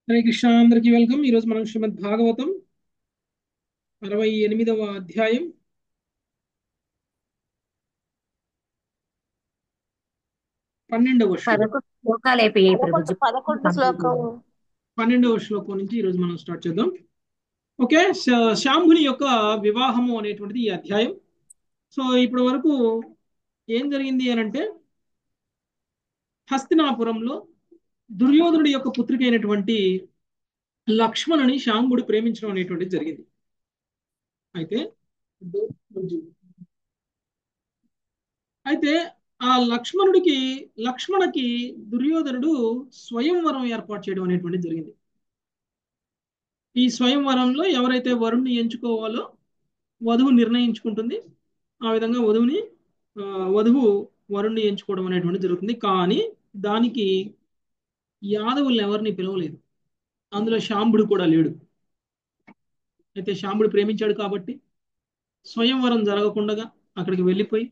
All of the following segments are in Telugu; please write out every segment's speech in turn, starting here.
హరే కృష్ణ, అందరికీ వెల్కమ్. ఈరోజు మనం శ్రీమద్ భాగవతం 68వ అధ్యాయం 12వ శ్లోకం. 11 శ్లోకాలు అయిపోయాయి పదకొండు ప్రభుజీ. పదకొండు కంప్లీట్ శ్లోకం. 12వ శ్లోకం నుంచి ఈరోజు మనం స్టార్ట్ చేద్దాం. ఓకే, శాంభుని యొక్క వివాహము అనేటువంటిది ఈ అధ్యాయం. సో ఇప్పటి వరకు ఏం జరిగింది అని అంటే, హస్తినాపురంలో దుర్యోధనుడి యొక్క పుత్రిక అయినటువంటి లక్ష్మణుని శాంభుడు ప్రేమించడం అనేటువంటిది జరిగింది. అయితే అయితే ఆ లక్ష్మణకి దుర్యోధనుడు స్వయంవరం ఏర్పాటు చేయడం అనేటువంటిది జరిగింది. ఈ స్వయంవరంలో ఎవరైతే వరుణ్ణి ఎంచుకోవాలో వధువు నిర్ణయించుకుంటుంది. ఆ విధంగా ఆ, వధువు వరుణ్ణి ఎంచుకోవడం అనేటువంటిది జరుగుతుంది. కానీ దానికి యాదవుల్ని ఎవరిని పిలవలేదు. అందులో శాంభుడు కూడా లేడు. అయితే శాంభుడు ప్రేమించాడు కాబట్టి స్వయంవరం జరగకుండా అక్కడికి వెళ్ళిపోయి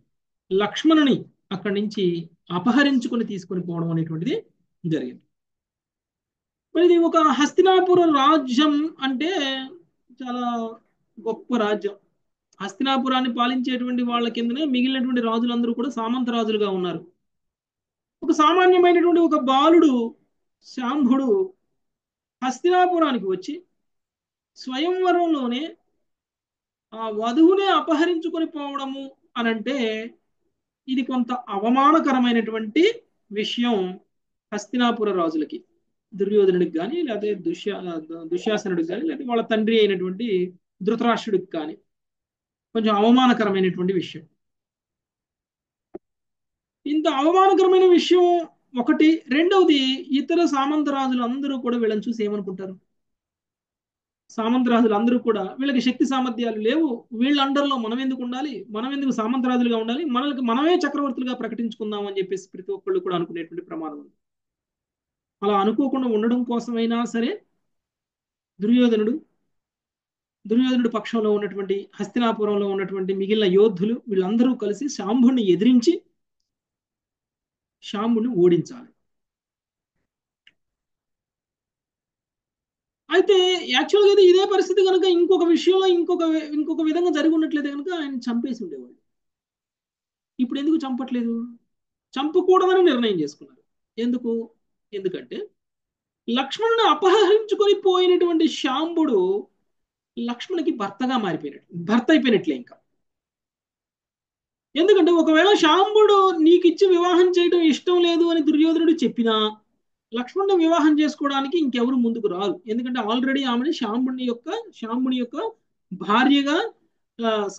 లక్ష్మణుని అక్కడి నుంచి అపహరించుకొని తీసుకొని పోవడం అనేటువంటిది జరిగింది. మరి ఇది ఒక హస్తినాపుర రాజ్యం అంటే చాలా గొప్ప రాజ్యం. హస్తినాపురాన్ని పాలించేటువంటి వాళ్ళ కిందనే మిగిలినటువంటి రాజులందరూ కూడా సామంత రాజులుగా ఉన్నారు. ఒక సామాన్యమైనటువంటి ఒక బాలుడు శాంభుడు హస్తినాపురానికి వచ్చి స్వయంవరంలోనే ఆ వధువునే అపహరించుకొని పోవడము అనంటే ఇది కొంత అవమానకరమైనటువంటి విషయం హస్తినాపుర రాజులకి. దుర్యోధనుడికి కానీ లేకపోతే దుశ్శాసనుడికి కానీ లేకపోతే వాళ్ళ తండ్రి అయినటువంటి ధృతరాష్ట్రుడికి కానీ కొంచెం అవమానకరమైనటువంటి విషయం. ఇంత అవమానకరమైన విషయం ఒకటి. రెండవది, ఇతర సామంత రాజులు అందరూ కూడా వీళ్ళని చూసి ఏమనుకుంటారు? సామంత రాజులు అందరూ కూడా వీళ్ళకి శక్తి సామర్థ్యాలు లేవు, వీళ్ళ అండర్లో మనం ఎందుకు ఉండాలి, మనం ఎందుకు సామంత రాజులుగా ఉండాలి, మనమే చక్రవర్తులుగా ప్రకటించుకుందాం అని చెప్పేసి ప్రతి ఒక్కళ్ళు కూడా అనుకునేటువంటి ప్రమాదం ఉంది. అలా అనుకోకుండా ఉండడం కోసమైనా సరే దుర్యోధనుడు దుర్యోధనుడి పక్షంలో ఉన్నటువంటి హస్తినాపురంలో ఉన్నటువంటి మిగిలిన యోధులు వీళ్ళందరూ కలిసి శాంభుడిని ఎదిరించి శాంభుడిని ఓడించాలి. అయితే యాక్చువల్గా అయితే ఇదే పరిస్థితి కనుక ఇంకొక విషయంలో ఇంకొక విధంగా జరిగి ఉన్నట్లయితే కనుక ఆయన చంపేసి ఉండేవాడు. ఇప్పుడు ఎందుకు చంపట్లేదు? చంపకూడదని నిర్ణయం చేసుకున్నారు. ఎందుకంటే లక్ష్మణుని అపహరించుకొని పోయినటువంటి శాంబుడు లక్ష్మణునికి భర్త అయిపోయినట్లే ఇంకా. ఎందుకంటే ఒకవేళ శాంబుడు నీకిచ్చి వివాహం చేయడం ఇష్టం లేదు అని దుర్యోధనుడు చెప్పినా లక్ష్మణుని వివాహం చేసుకోవడానికి ఇంకెవరు ముందుకు రారు. ఎందుకంటే ఆల్రెడీ ఆమెని శాంబుని యొక్క భార్యగా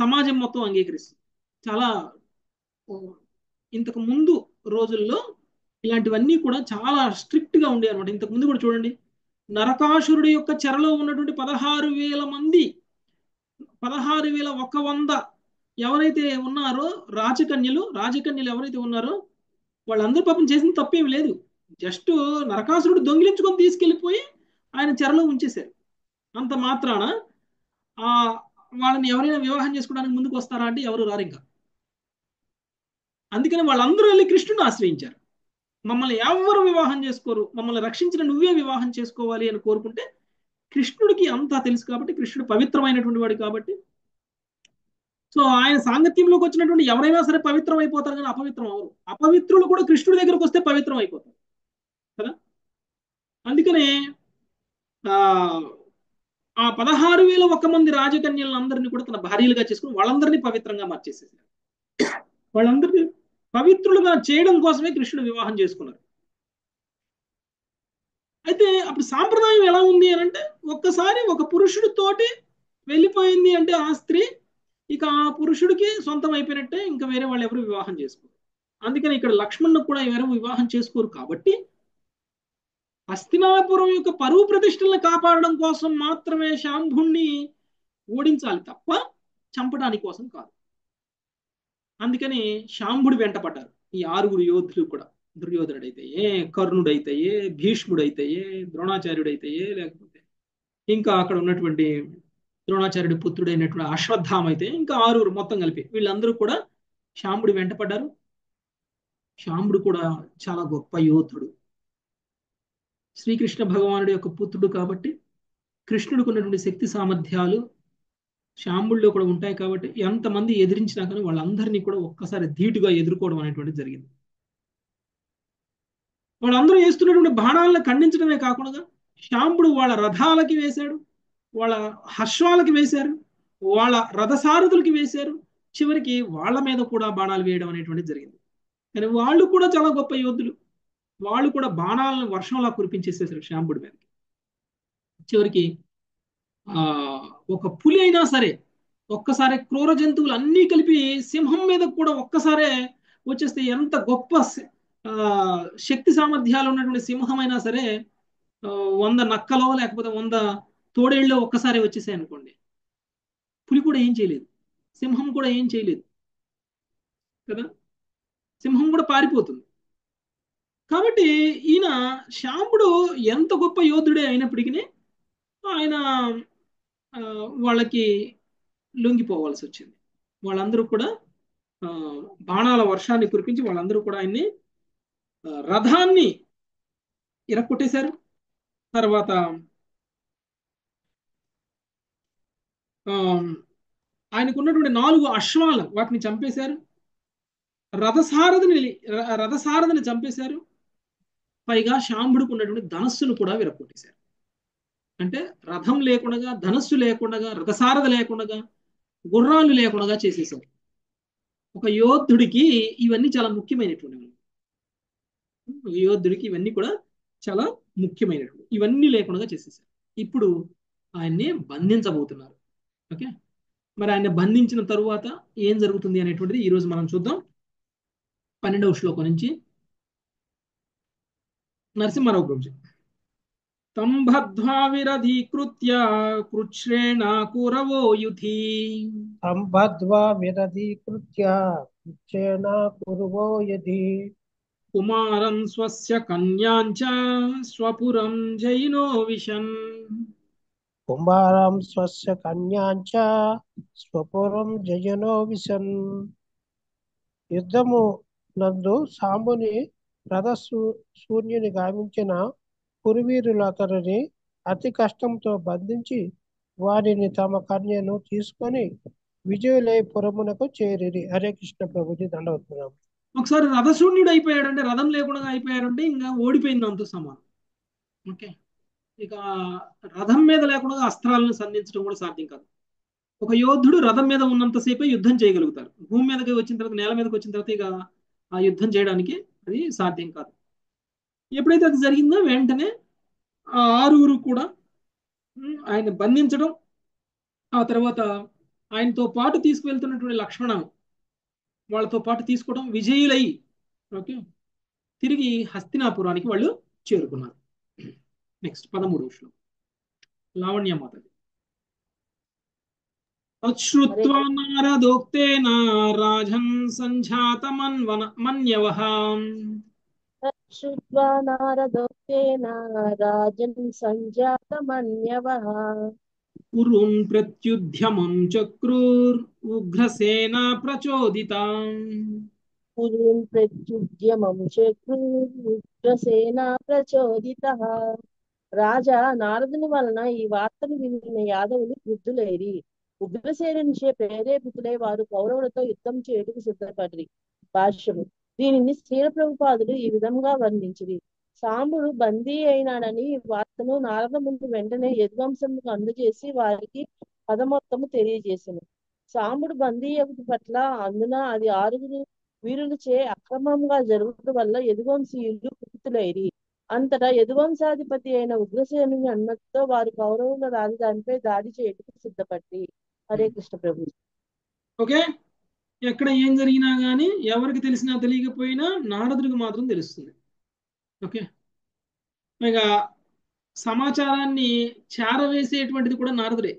సమాజం మొత్తం అంగీకరిస్తుంది. చాలా ఇంతకు ముందు రోజుల్లో ఇలాంటివన్నీ కూడా చాలా స్ట్రిక్ట్ గా ఉండేవి అనమాట. ఇంతకు ముందు కూడా చూడండి, నరకాసురుడి యొక్క చెరలో ఉన్నటువంటి 16,000 మంది, 16,100 ఎవరైతే ఉన్నారో రాజకన్యలు ఎవరైతే ఉన్నారో వాళ్ళందరూ పాపం చేసిన తప్పేమి లేదు. జస్ట్ నరకాసురుడు దొంగిలించుకొని తీసుకెళ్లిపోయి ఆయన చెరలో ఉంచేశారు. అంత మాత్రాన ఆ వాళ్ళని ఎవరైనా వివాహం చేసుకోవడానికి ముందుకు వస్తారా అంటే ఎవరు రారు ఇంకా. అందుకని వాళ్ళందరూ వెళ్ళి కృష్ణుని ఆశ్రయించారు. మమ్మల్ని ఎవరు వివాహం చేసుకోరు, మమ్మల్ని రక్షించిన నువ్వే వివాహం చేసుకోవాలి అని కోరుకుంటే కృష్ణుడికి అంతా తెలుసు కాబట్టి, కృష్ణుడు పవిత్రమైనటువంటి వాడు కాబట్టి, సో ఆయన సాంగత్యంలోకి వచ్చినటువంటి ఎవరైనా సరే పవిత్రం అయిపోతారు, కానీ అపవిత్రం అవరు. అపవిత్రులు కూడా కృష్ణుడి దగ్గరకు వస్తే పవిత్రం అయిపోతారు కదా. అందుకనే ఆ ఆ 16,001 మంది రాజకన్యలందరినీ కూడా తన భార్యలుగా చేసుకుని వాళ్ళందరినీ పవిత్రంగా మార్చేసేసారు. వాళ్ళందరినీ పవిత్రులుగా చేయడం కోసమే కృష్ణుడు వివాహం చేసుకున్నారు. అయితే అప్పుడు సాంప్రదాయం ఎలా ఉంది అని అంటే, ఒక్కసారి ఒక పురుషుడితోటి వెళ్ళిపోయింది అంటే ఆ స్త్రీ ఇక ఆ పురుషుడికి సొంతం అయిపోయినట్టే, ఇంకా వేరే వాళ్ళు ఎవరు వివాహం చేసుకోరు. అందుకని ఇక్కడ లక్ష్మణ్ను కూడా ఎవరు వివాహం చేసుకోరు. కాబట్టి హస్తినాపురం యొక్క పరువు ప్రతిష్టలను కాపాడడం కోసం మాత్రమే శాంభుణ్ణి ఓడించాలి తప్ప చంపడానికి కోసం కాదు. అందుకని శాంభుడి వెంట పడ్డారు ఈ 6 యోధులు కూడా. దుర్యోధనుడైతేయే, కర్ణుడైతేయే, భీష్ముడైతేయే, ద్రోణాచార్యుడైతేయే, లేకపోతే ఇంకా అక్కడ ఉన్నటువంటి ద్రోణాచార్యుడి పుత్రుడైనటువంటి అశ్వత్థామ అయితే, ఇంకా 6 మొత్తం కలిపి వీళ్ళందరూ కూడా శాంభుడి వెంట పడ్డారు. శాంభుడు కూడా చాలా గొప్ప యోధుడు. శ్రీకృష్ణ భగవానుడి యొక్క పుత్రుడు కాబట్టి కృష్ణుడికి ఉన్నటువంటి శక్తి సామర్థ్యాలు శాంబుల్లో కూడా ఉంటాయి కాబట్టి ఎంతమంది ఎదిరించినా కానీ వాళ్ళందరినీ కూడా ఒక్కసారి ధీటుగా ఎదుర్కోవడం అనేటువంటిది జరిగింది. వాళ్ళందరూ వేస్తున్నటువంటి బాణాలను ఖండించడమే కాకుండా శాంబుడు వాళ్ళ రథాలకి వేశాడు, వాళ్ళ హర్షాలకి వేశారు, వాళ్ళ రథసారథులకి వేశారు, చివరికి వాళ్ళ మీద కూడా బాణాలు వేయడం అనేటువంటిది జరిగింది. కానీ వాళ్ళు కూడా చాలా గొప్ప యోధులు. వాళ్ళు కూడా బాణాలను వర్షంలా కురిపించేసేసారు శాంబుడి మీదకి. చివరికి ఆ ఒక పులి అయినా సరే ఒక్కసారి క్రూర జంతువులు అన్నీ కలిపి సింహం మీద కూడా ఒక్కసారే వచ్చేస్తే ఎంత గొప్ప ఆ, శక్తి సామర్థ్యాలు ఉన్నటువంటి సింహం అయినా సరే 100 నక్కలో లేకపోతే 100 తోడేళ్ళలో ఒక్కసారి వచ్చేసాయి అనుకోండి, పులి కూడా ఏం చేయలేదు, సింహం కూడా ఏం చేయలేదు కదా, సింహం కూడా పారిపోతుంది. కాబట్టి ఈయన శాంబుడు ఎంత గొప్ప యోధుడే అయినప్పటికీ ఆయన ఆ, వాళ్ళకి లొంగిపోవాల్సి వచ్చింది. వాళ్ళందరూ కూడా ఆ, బాణాల వర్షాన్ని కురిపించి వాళ్ళందరూ కూడా ఆయన్ని రథాన్ని ఇరక్కొట్టేశారు. తర్వాత ఆ, ఆయనకు ఉన్నటువంటి 4 అశ్వాలు వాటిని చంపేశారు. రథసారథిని రథసారథిని చంపేశారు. పైగా శాంబుడికి ఉన్నటువంటి ధనస్సును కూడా విరక్కొట్టేశారు. అంటే రథం లేకుండా, ధనస్సు లేకుండా, రథసారథి లేకుండా, గుర్రాలు లేకుండా చేసేసారు. ఒక యోధుడికి ఇవన్నీ చాలా ముఖ్యమైనటువంటివి. యోధుడికి ఇవన్నీ కూడా చాలా ముఖ్యమైనటువంటి ఇవన్నీ లేకుండా చేసేసారు. ఇప్పుడు ఆయన్ని బంధించబోతున్నారు. ఓకే, మరి ఆయన బంధించిన తరువాత ఏం జరుగుతుంది అనేటువంటిది ఈరోజు మనం చూద్దాం. 12వ శ్లోకం నుంచి. నరసింహారావు ప్రభుజీ. తం బద్ధ్వా విరధీకృత్య కృచ్ఛ్రేణ కురవో యుధి సంబద్ధ్వా విరధీకృత్య కృచ్ఛ్రేణ కుర్వో యధి కుమారం స్వస్య కన్యాంచ స్వపురం జైనో విశన్. కుమారం స్వస్య కన్యాంచ స్వపురం జయనో విశన్. యుద్ధము నందు సాంబుని శూన్యుని గావించిన కురువీరులు అతడిని అతి కష్టంతో బంధించి వారిని తమ కన్యను తీసుకొని విజయులై పురమునకు చేరిరి. హరే కృష్ణ ప్రభుజీ దండవత్తున్నాం. ఒకసారి రథశూన్యుడు అయిపోయాడంటే, రథం లేకుండా అయిపోయాడంటే ఇంకా ఓడిపోయింది అంత సమానం. ఓకే, ఇక రథం మీద లేకుండా అస్త్రాలను సంధించడం కూడా సాధ్యం కాదు. ఒక యోధుడు రథం మీద ఉన్నంతసేపే యుద్ధం చేయగలుగుతారు. భూమి మీదకి వచ్చిన తర్వాత, నేల మీదకి వచ్చిన తర్వాత ఇక ఆ యుద్ధం చేయడానికి అది సాధ్యం కాదు. ఎప్పుడైతే అది జరిగిందో వెంటనే ఆ 6 కూడా ఆయన బంధించడం, ఆ తర్వాత ఆయనతో పాటు తీసుకువెళ్తున్నటువంటి లక్ష్మణ వాళ్ళతో పాటు తీసుకోవడం, విజయులై ఓకే తిరిగి హస్తినాపురానికి వాళ్ళు చేరుకున్నారు. నెక్స్ట్ 13వ శ్లోకం. లావణ్యమాత. తచ్శ్రుత్వా నారదోక్తేన రాజన్ మన్యవః. श्रुत्वा नारदोक्तेन राजन् सञ्जातमन्यवः కురున్ ప్రత్యుద్యమం చక్రూర్ ఉగ్రసేనా ప్రచోదితాం. पुरीं प्रत्युद्यमं चक्रुर्उग्रसेना ప్రచోదితః. రాజా నారదుని వలన ఈ వార్తను విన్న యాదవులు క్రుద్ధులైరి. ఉగ్రసేనునిచే ప్రేరేపితులై వారు కౌరవులతో యుద్ధం చేయుటకు సిద్ధపడిరి. భాష్యము. దీనిని శ్రీల ప్రభుపాదులు ఈ విధంగా వర్ణించిరి. సాంబుడు బందీ అయినాడని వార్తను నారద ముందు వెంటనే యదువంశముకు అందజేసి వారికి పదమొత్తము తెలియజేసెను. సాంబుడు బందీ అగుట పట్ల అందున అది 6 వీరులచే అక్రమంగా జరుగుట వల్ల యదువంశీయులు కుపితులైరి. అంతటా యదువంశాధిపతి అయిన ఉగ్రసేనుని అనుమతితో వారు కౌరవుల రాజధానిపై దాడి చేయటకు సిద్ధపడి. హరే కృష్ణ ప్రభు. ఓకే, ఎక్కడ ఏం జరిగినా కానీ ఎవరికి తెలిసినా తెలియకపోయినా నారదుడికి మాత్రం తెలుస్తుంది. ఓకే, ఇక సమాచారాన్ని చేరవేసేటువంటిది కూడా నారదుడే.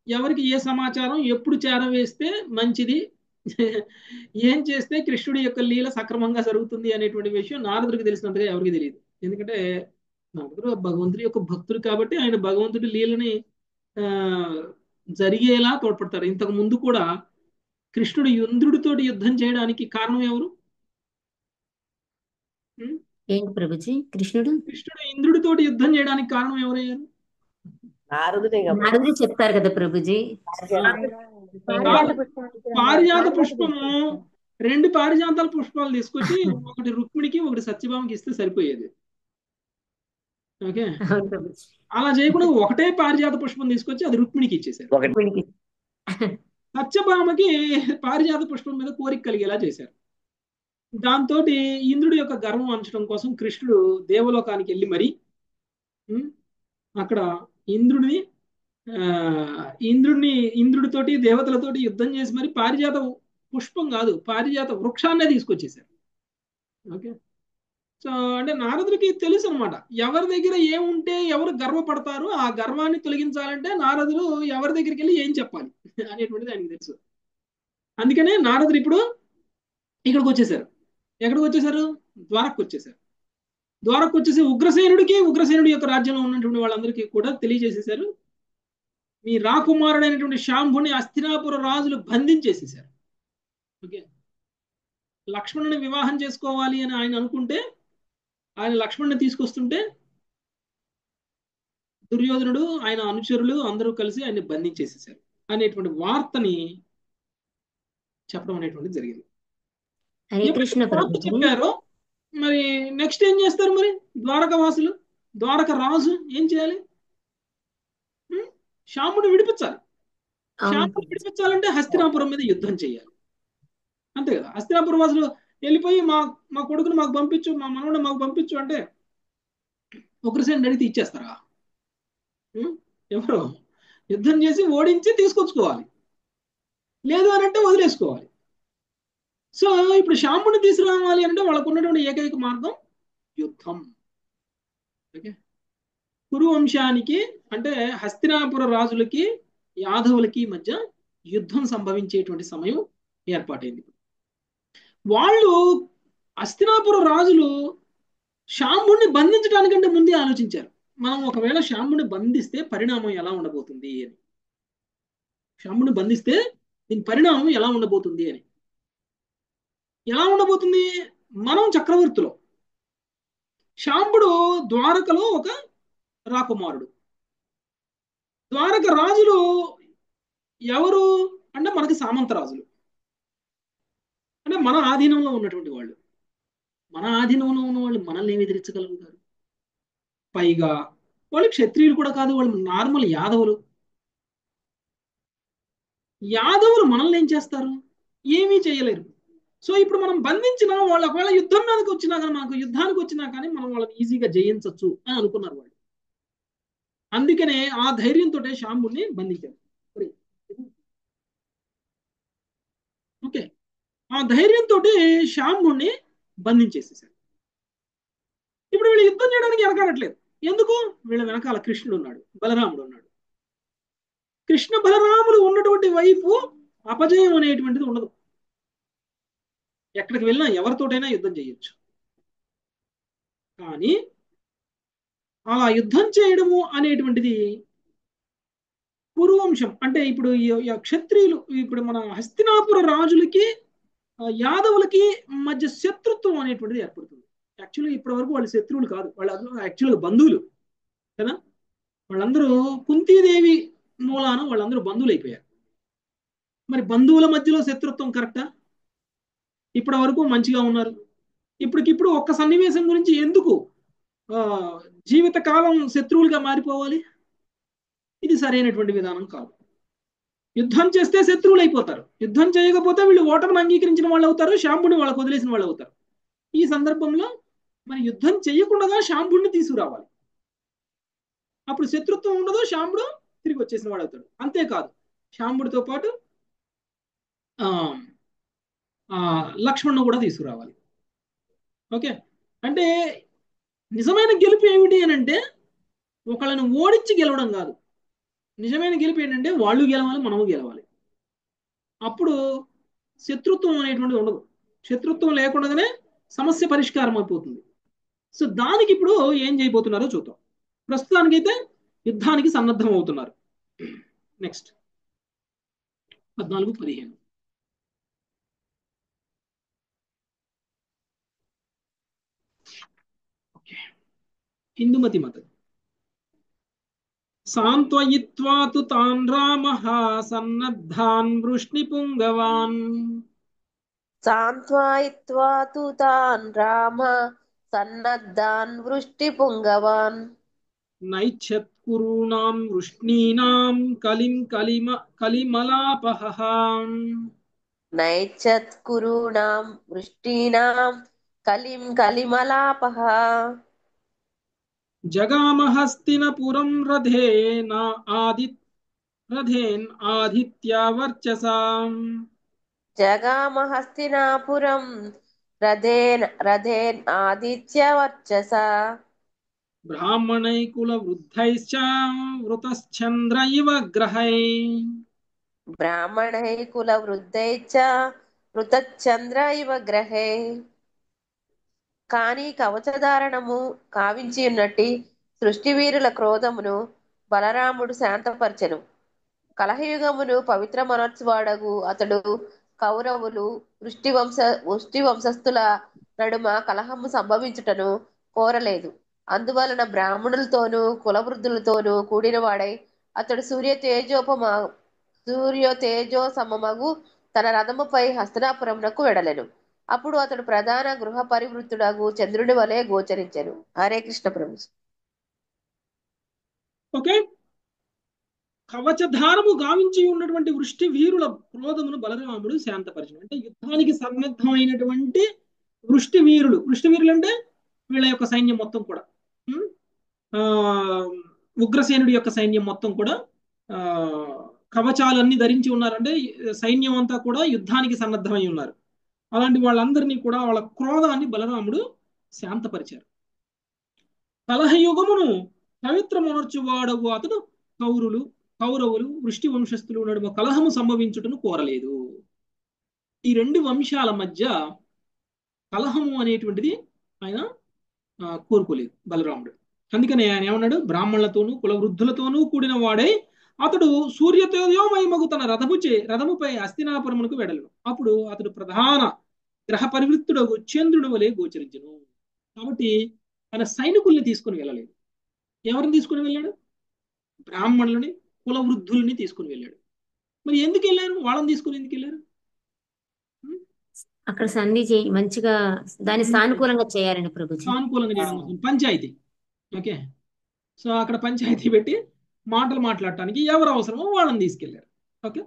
ఎవరికి ఏ సమాచారం ఎప్పుడు చేరవేస్తే మంచిది, ఏం చేస్తే కృష్ణుడి యొక్క లీల సక్రమంగా జరుగుతుంది అనేటువంటి విషయం నారదుడికి తెలిసినంతగా ఎవరికి తెలియదు. ఎందుకంటే నారదుడు భగవంతుడి యొక్క భక్తుడు కాబట్టి ఆయన భగవంతుడి లీలని ఆ జరిగేలా తోడ్పడతారు. ఇంతకు ముందు కూడా కృష్ణుడు ఇంద్రుడితోటి యుద్ధం చేయడానికి కారణం ఎవరు? ఏంటి ప్రభుజీ? కృష్ణుడు కృష్ణుడు ఇంద్రుడితోటి యుద్ధం చేయడానికి కారణం ఎవరయ్యారు? నారదుడే కాబట్టి నారదుడు చెప్తారు కదా ప్రభుజీ. పారిజాత పారిజాత పుష్పము 2 పారిజాతాల పుష్పాలు తీసుకొచ్చి ఒకటి రుక్మిణికి ఒకటి సత్యభామకి ఇస్తే సరిపోయేది. ఓకే, అవును ప్రభుజీ. అలా చేయకుండా ఒకటే పారిజాత పుష్పం తీసుకొచ్చి అది రుక్మిణికి ఇచ్చేశారు. వీడికి సత్యభామకి పారిజాత పుష్పం మీద కోరిక కలిగేలా చేశారు. దాంతో ఇంద్రుడి యొక్క గర్వం అంచడం కోసం కృష్ణుడు దేవలోకానికి వెళ్ళి మరి అక్కడ ఇంద్రుడిని ఇంద్రుడితోటి దేవతలతోటి యుద్ధం చేసి మరి పారిజాత పుష్పం కాదు, పారిజాత వృక్షాన్నే తీసుకొచ్చేసారు. ఓకే, సో అంటే నారదుడికి తెలుసు అనమాట, ఎవరి దగ్గర ఏముంటే ఎవరు గర్వపడతారో ఆ గర్వాన్ని తొలగించాలంటే నారదుడు ఎవరి దగ్గరికి వెళ్ళి ఏం చెప్పాలి అనేటువంటిది ఆయనకు తెలుసు. అందుకనే నారదుడు ఇప్పుడు ఇక్కడికి వచ్చేసారు. ఎక్కడికి వచ్చేసారు? ద్వారకు వచ్చేసారు. ద్వారకు వచ్చేసి ఉగ్రసేనుడి యొక్క రాజ్యంలో ఉన్నటువంటి వాళ్ళందరికీ కూడా తెలియజేసేసారు, మీ రాకుమారుడైనటువంటి శాంభుని హస్తినాపుర రాజులు బంధించేసేసారు. ఓకే, లక్ష్మణుని వివాహం చేసుకోవాలి అని ఆయన అనుకుంటే ఆయన లక్ష్మణుని తీసుకొస్తుంటే దుర్యోధనుడు ఆయన అనుచరులు అందరూ కలిసి ఆయన్ని బంధించేసేసారు అనేటువంటి వార్తని చెప్పడం అనేటువంటిది జరిగింది. కృష్ణ ప్రభుజీ చెప్పారో మరి నెక్స్ట్ ఏం చేస్తారు? మరి ద్వారక వాసులు, ద్వారక రాజు ఏం చేయాలి? శాంబుని విడిపించాలి. శాంబుని విడిపించాలంటే హస్తినాపురం మీద యుద్ధం చేయాలి, అంతే కదా. హస్తినాపురం వాసులు వెళ్ళిపోయి మా కొడుకుని మాకు పంపించు, మా మనవడిని మాకు పంపించు అంటే ఉగ్రసేనుడు అడిగితే ఇచ్చేస్తారా? ఎవరు యుద్ధం చేసి ఓడించి తీసుకొచ్చుకోవాలి, లేదు అని అంటే వదిలేసుకోవాలి. సో ఇప్పుడు శాంబుని తీసుకురావాలి అంటే వాళ్ళకు ఉన్నటువంటి ఏకైక మార్గం యుద్ధం. ఓకే, కురు వంశానికి అంటే హస్తినాపుర రాజులకి యాదవులకి మధ్య యుద్ధం సంభవించేటువంటి సమయం ఏర్పాటైంది. వాళ్ళు హస్తినాపుర రాజులు శాంబుని బంధించడానికంటే ముందే ఆలోచించారు, మనం ఒకవేళ శాంబుని బంధిస్తే పరిణామం ఎలా ఉండబోతుంది అని. శాంబుని బంధిస్తే దీని పరిణామం ఎలా ఉండబోతుంది అని. ఎలా ఉండబోతుంది? మనం చక్రవర్తులు, శాంబుడు ద్వారకలో ఒక రాకుమారుడు. ద్వారక రాజులు ఎవరు అంటే మనకి సామంత రాజులు, అంటే మన ఆధీనంలో ఉన్నటువంటి వాళ్ళు. మన ఆధీనంలో ఉన్న వాళ్ళు మనల్ని ఏమి ఎదిరించగలుగుతారు? పైగా వాళ్ళు క్షత్రియులు కూడా కాదు, వాళ్ళు నార్మల్ యాదవులు. యాదవులు మనల్ని ఏం చేస్తారు? ఏమీ చేయలేరు. సో ఇప్పుడు మనం బంధించిన వాళ్ళు ఒకవేళ యుద్ధం మీదకి వచ్చినా కానీ, మనకు యుద్ధానికి వచ్చినా కానీ మనం వాళ్ళని ఈజీగా జయించవచ్చు అని అనుకున్నారు వాళ్ళు. అందుకనే ఆ ధైర్యంతో శాంబుని బంధించారు. ఓకే, ఆ ధైర్యంతో శాంబుని బంధించేసేసారు. ఇప్పుడు వీళ్ళు యుద్ధం చేయడానికి వెనకాడట్లేదు. ఎందుకు? వీళ్ళ వెనకాల కృష్ణుడు ఉన్నాడు, బలరాముడు ఉన్నాడు. కృష్ణ బలరాములు ఉన్నటువంటి వైపు అపజయం అనేటువంటిది ఉండదు. ఎక్కడికి వెళ్ళినా ఎవరితోటైనా యుద్ధం చేయొచ్చు. కానీ అలా యుద్ధం చేయడము అనేటువంటిది కురువంశం అంటే ఇప్పుడు క్షత్రియులు, ఇప్పుడు మన హస్తినాపుర రాజులకి యాదవులకి మధ్య శత్రుత్వం అనేటువంటిది ఏర్పడుతుంది. యాక్చువల్గా ఇప్పటి వరకు వాళ్ళు శత్రువులు కాదు, వాళ్ళు యాక్చువల్గా బంధువులు కదా. వాళ్ళందరూ కుంతీదేవి మూలాన వాళ్ళందరూ బంధువులు అయిపోయారు. మరి బంధువుల మధ్యలో శత్రుత్వం కరెక్టా? ఇప్పటి వరకు మంచిగా ఉన్నారు, ఇప్పటికిప్పుడు ఒక్క సన్నివేశం గురించి ఎందుకు జీవితకాలం శత్రువులుగా మారిపోవాలి? ఇది సరైనటువంటి విధానం కాదు. యుద్ధం చేస్తే శత్రువులు అయిపోతారు, యుద్ధం చేయకపోతే వీళ్ళు ఓటమిని అంగీకరించిన వాళ్ళు అవుతారు, శాంబుని వాళ్ళకు వదిలేసిన వాళ్ళు అవుతారు. ఈ సందర్భంలో మరి యుద్ధం చేయకుండా శాంబుడిని తీసుకురావాలి. అప్పుడు శత్రుత్వం ఉండదు, శాంబుడు తిరిగి వచ్చేసిన వాడు అవుతాడు. అంతేకాదు శాంబుడితో పాటు లక్ష్మణ్ను కూడా తీసుకురావాలి. ఓకే, అంటే నిజమైన గెలుపు ఏమిటి అని అంటే ఒకళ్ళని ఓడించి గెలవడం కాదు. నిజమైన గెలుపు ఏంటంటే వాళ్ళు గెలవాలి, మనము గెలవాలి. అప్పుడు శత్రుత్వం అనేటువంటిది ఉండదు. శత్రుత్వం లేకుండానే సమస్య పరిష్కారం అయిపోతుంది. సో దానికి ఇప్పుడు ఏం చేయబోతున్నారో చూద్దాం. ప్రస్తుతానికైతే యుద్ధానికి సన్నద్ధం అవుతున్నారు. నెక్స్ట్ 14-15. ఇందుమతి మాత. సాంత్వయిత్వా తు తాన్ రామః సన్నద్ధాన్ వృష్ణిపుంగవాన్ సాంత్వయిత్వా తు తాన్ రామ సన్నద్ధాన్ వృష్టిపుంగవాన్ నైచ్ఛత్కురూణాం వృష్ణీనాం కలిమలాపహః నైచ్ఛత్కురూణాం వృష్టీనాం కలిమలాపః జగామహస్తినపురం రథేన్ ఆదిత్యవర్చసాం జగామహస్తినాపురం రథేన్ ఆదిత్యవర్చస బ్రాహ్మణైకులవృద్ధైశ్చ వృతశ్చంద్ర ఇవ గ్రహై బ్రాహ్మణై కులవృద్ధైశ్చ వృతశ్చంద్ర ఇవ గ్రహే. కాని కవచధారణము కావించి ఉన్నట్టి సృష్టివీరుల క్రోధమును బలరాముడు శాంతపరచెను. కలహయుగమును పవిత్ర మనోత్సవాడగు అతడు కౌరవులు వృష్టి వంశస్థుల నడుమ కలహము సంభవించుటను కోరలేదు. అందువలన బ్రాహ్మణులతోనూ కులవృద్ధులతోనూ కూడినవాడై అతడు సూర్యోతేజో సమమగు తన రథముపై హస్తనాపురమునకు వెడలెను. అప్పుడు అతడు ప్రధాన గృహ పరివృత్తుడగు చంద్రుడి వలె గోచరించెను. హరే కృష్ణ ప్రభు. ఓకే. కవచధారము గావించి ఉన్నటువంటి వృష్టి వీరుల క్రోధమును బలరాముడు శాంతపరచను. అంటే యుద్ధానికి సన్నద్ధమైనటువంటి వృష్టి వీరులు అంటే వీళ్ళ యొక్క సైన్యం మొత్తం కూడా, ఉగ్రసేనుడి యొక్క సైన్యం మొత్తం కూడా కవచాలన్నీ ధరించి ఉన్నారంటే సైన్యం అంతా కూడా యుద్ధానికి సన్నద్ధమై ఉన్నారు. అలాంటి వాళ్ళందరినీ కూడా వాళ్ళ క్రోధాన్ని బలరాముడు శాంతపరిచారు. కలహయుగమును పవిత్రమనర్చువాడవు అతడు కౌరవులు వృష్టి వంశస్థులు నడుమ కలహము సంభవించుటను కోరలేదు. ఈ రెండు వంశాల మధ్య కలహము అనేటువంటిది ఆయన కోరుకోలేదు బలరాముడు. అందుకని ఆయన ఏమన్నాడు, బ్రాహ్మణులతోనూ కులవృద్ధులతోనూ కూడిన వాడై అతడు సూర్యతేజోమయమగు తన రథముపై హస్తినాపురమునకు వెడలను. అప్పుడు అతడు ప్రధాన గ్రహ పరివృత్తుడగు చంద్రుడి వలె గోచరించను. కాబట్టి ఆయన సైనికుల్ని తీసుకుని వెళ్ళలేదు. ఎవరిని తీసుకుని వెళ్ళాడు? బ్రాహ్మణులని కులవృద్ధుల్ని తీసుకుని వెళ్ళాడు. మరి ఎందుకు వెళ్ళారు? వాళ్ళని తీసుకుని ఎందుకు వెళ్ళారు? అక్కడ సంధి చేయి మంచిగా దాన్ని సానుకూలంగా చేయాలని ప్రభుజీ. సానుకూలంగా చేయడం కోసం పంచాయతీ. ఓకే. సో అక్కడ పంచాయతీ పెట్టి మాటలు మాట్లాడటానికి ఎవరు అవసరమో వాళ్ళని తీసుకెళ్లారు. ఓకే.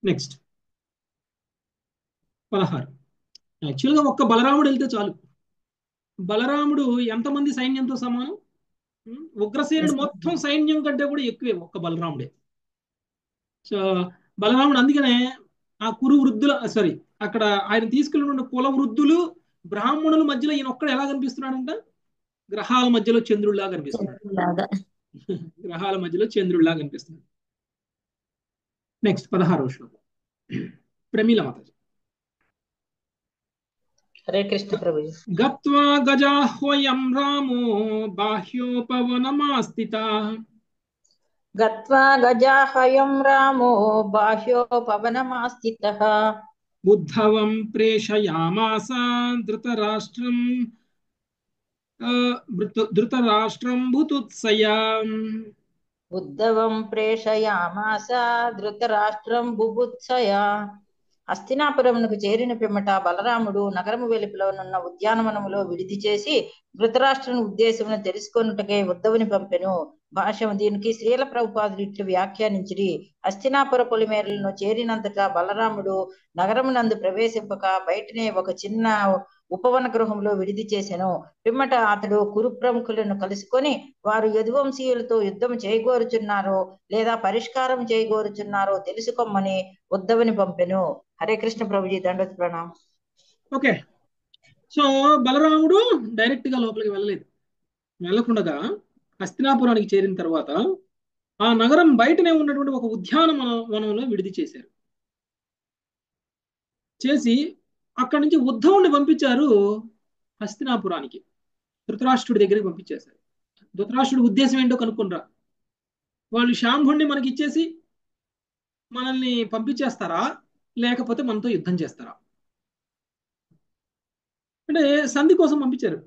నెక్స్ట్ 16. యాక్చువల్గా ఒక్క బలరాముడు వెళ్తే చాలు. బలరాముడు ఎంతమంది సైన్యంతో సమానం? ఉగ్రసేనుడు మొత్తం సైన్యం కంటే కూడా ఎక్కువే ఒక్క బలరాముడే. సో బలరాముడు అందుకనే ఆ అక్కడ ఆయన తీసుకెళ్ళిన కుల వృద్ధులు బ్రాహ్మణుల మధ్యలో ఈయన ఒక్కడ ఎలా కనిపిస్తున్నాడంట? గ్రహాల మధ్యలో చంద్రుడిలా కనిపిస్తున్నాడు. గ్రహాల మధ్యలో చంద్రుడిలా కనిపిస్తున్నాడు. నెక్స్ట్ 16వ శ్లోకం. ప్రమీల మాతాజీ. హరే కృష్ణ ప్రభు. గత్వా గజాహ్వయం రామో బాహ్యోపవనమాస్థితః గత్వా గజాహయం రామో బాహ్యోపవనమాస్థితః ఉద్ధవం ప్రేషయామాస ధృతరాష్ట్రం బుతుత్సయా. ఉద్ధవం ప్రేషయామాస ధృతరాష్ట్రం బుభుత్సయా. హస్తినాపురమునకు చేరిన పిమ్మట బలరాముడు నగరము వెలుపల నున్న ఉద్యానవనములో విడిది చేసి ధృతరాష్ట్రుని ఉద్దేశమును తెలుసుకొనుటకై ఉద్ధవుని పంపెను. భాష్యము దీనికి శ్రీల ప్రభుపాదులు ఇట్లు వ్యాఖ్యానించిరి. హస్తినాపుర పొలిమేరలను చేరినంతటా బలరాముడు నగరమునందు ప్రవేశింపక బయటనే ఒక చిన్న ఉపవన గృహంలో విడిది చేసెను. పిమ్మట అతడు కురు ప్రముఖులను కలుసుకొని వారు యదువంశీయులతో యుద్ధం చేయగోరుచున్నారో లేదా పరిష్కారం చేయగోరుచున్నారో తెలుసుకోమని ఉద్ధవుని పంపెను. హరే కృష్ణ ప్రభుజీ. దండోత్ ప్రణామం. ఓకే. సో బలరాముడు డైరెక్ట్ గా లోపలికి వెళ్ళలేదు. వెళ్ళకుండా హస్తినాపురానికి చేరిన తర్వాత ఆ నగరం బయటనే ఉన్నటువంటి ఒక ఉద్యానవనంలో విడిది చేశారు. చేసి అక్కడి నుంచి ఉద్ధవుని పంపించారు హస్తినాపురానికి. ధృతరాష్ట్రుడి దగ్గరికి పంపించేశారు. ధృతరాష్ట్రుడి ఉద్దేశం ఏంటో కనుక్కుంటారా? వాళ్ళు శాంభుణ్ణి మనకి ఇచ్చేసి మనల్ని పంపించేస్తారా, లేకపోతే మనతో యుద్ధం చేస్తారా అంటే సంధి కోసం పంపించారు.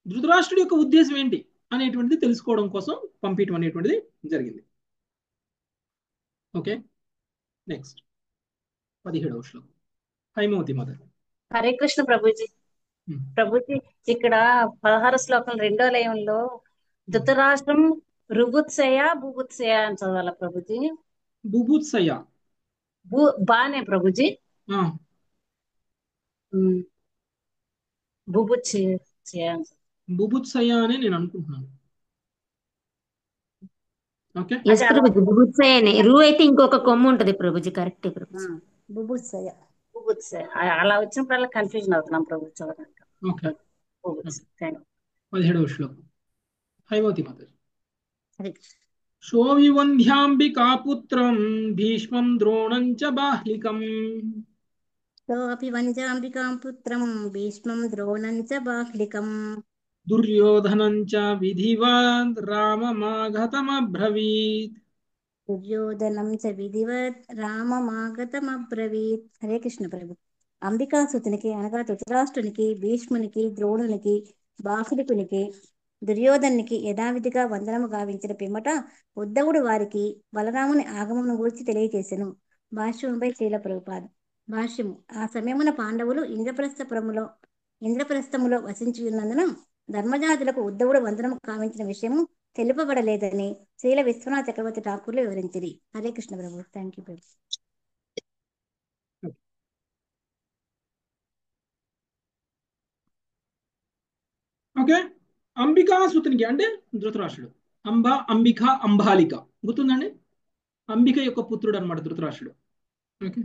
ధృతరాష్ట్రుడి యొక్క ఉద్దేశం ఏంటి అనేటువంటిది తెలుసుకోవడం కోసం పంపించడం అనేటువంటిది జరిగింది. ఓకే, నెక్స్ట్ 17వ శ్లోకం హైమవతి మదర్. హరే కృష్ణ ప్రభుజీ. ప్రభుజీ ఇక్కడ 16 శ్లోకం 2వ లయంలో ధృతరాష్ట్రం రుబుత్సయ బుభుత్సయ అని చదవాలా ప్రభుజీ? బుభుత్సయ బానే ప్రభుజీ. బుభుత్సయ అని నేను అనుకుంటున్నాను. Okay, yes Prabhuji, బుభుత్సయనే. రూ అయితే ఇంకొక కొమ్ము ఉంటది ప్రభుజీ. కరెక్ట్ ప్రభుజీ. బుభుత్సయ అలా వచ్చినప్పుడు కన్ఫ్యూజన్ అవుతున్నాం ప్రభు చదవడానికి. ఓకే, 17వ శ్లోకం హైమవతి మాతాజీ. శోభివంధ్యాంబికాపుత్రం భీష్మం ద్రోణం చ బాహ్లికం. శోభివంధ్యాంబికాం పుత్రం భీష్మం ద్రోణం చ బాహ్లికం. దుర్యోధనం చ విధివద్ రామమాగతమబ్రవీత్. దుర్యోధనం చ విధివత్ రామమాగతమబ్రవీత్. హరే కృష్ణ ప్రభు. అంబికాసుతునికి అనగా ధృతరాష్ట్రునికి, భీష్మునికి, ద్రోణునికి, బాహ్లికునికి, దుర్యోధనునికి యథావిధిగా వందనము గావించిన పిమ్మట ఉద్ధవుడు వారికి బలరాముని ఆగమమును గూర్చి తెలియజేసెను. భాష్యముపై శ్రీల ప్రభుపాద. భాష్యము. ఆ సమయమున పాండవులు ఇంద్రప్రస్థములో వసించి ఉన్నందున ధర్మజాతులకు ఉద్ధవుడు వందనము కావించిన విషయము తెలుపబడలేదని శ్రీల విశ్వనాథ చక్రవర్తి ఠాకూర్లు వివరించిరి. Hare Krishna Prabhu. Thank you Prabhu. Okay, అంబికాసుతునికి అంటే ధృతరాష్ట్రుడు. అంబిక, అంబాలిక గుర్తుందండి. అంబిక యొక్క పుత్రుడు అనమాట ధృతరాష్ట్రుడు. ఓకే,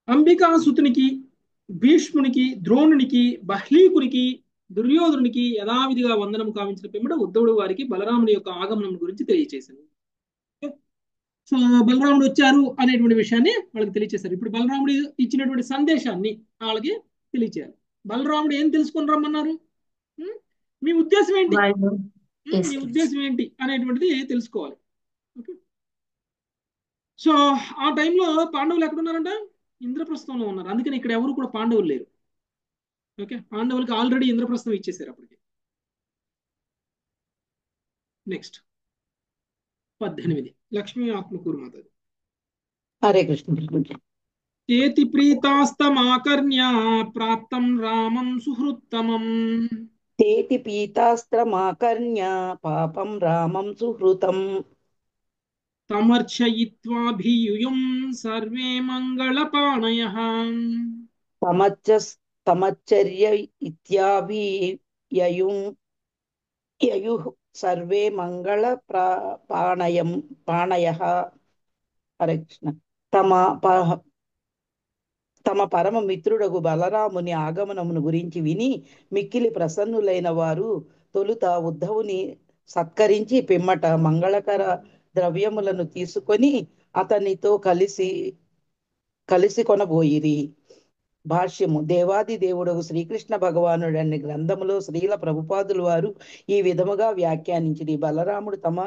అంబికాసుతునికి, భీష్మునికి, ద్రోణునికి, బహ్లీకునికి, దుర్యోధనునికి యథావిధిగా వందనం కావించిన పిమ్మట ఉద్ధవుడు వారికి బలరాముని యొక్క ఆగమనం గురించి తెలియజేశారు. సో బలరాముడు వచ్చారు అనేటువంటి విషయాన్ని వాళ్ళకి తెలియజేశారు. ఇప్పుడు బలరాముడు ఇచ్చినటువంటి సందేశాన్ని వాళ్ళకి తెలియచేయాలి. బలరాముడు ఏం తెలుసుకొని రమ్మన్నారు, మీ ఉద్దేశం ఏంటి, మీ ఉద్దేశం ఏంటి అనేటువంటిది తెలుసుకోవాలి. ఓకే, సో ఆ టైంలో పాండవులు ఎక్కడున్నారంట? ఇంద్రప్రస్థంలో ఉన్నారు. అందుకని ఇక్కడ ఎవరు కూడా పాండవులు లేరు. ఓకే, పాండవులకి ఆల్రెడీ ఇంద్రప్రస్థం ఇచ్చేసారు అప్పటికి. నెక్స్ట్ 18 లక్ష్మీ ఆత్మకూరు మాతాజీ. హరే కృష్ణ. చేతి ప్రీతాస్తమాకర్ణ్య ప్రాప్తం రామం సుహృత్తమం. తేతి పీతాస్త్రమాకర్ణ్య పాపం రామం సుహృతం. తమర్చయిత్వాభియుయం సర్వే మంగళపాణయః. తమచ్చర్య ఇత్యాభియయుః సర్వే మంగళ పాణయః. హరే కృష్ణ. తమ పరమ మిత్రుడగు బలరాముని ఆగమనమును గురించి విని మిక్కిలి ప్రసన్నులైన వారు తొలుత ఉద్ధవుని సత్కరించి పిమ్మట మంగళకర ద్రవ్యములను తీసుకొని అతనితో కలిసి కొనబోయిరి. భాష్యము. దేవాది దేవుడగు శ్రీకృష్ణ భగవానుడు అనే గ్రంథములో శ్రీల ప్రభుపాదులు వారు ఈ విధముగా వ్యాఖ్యానించిరి. బలరాముడు తమ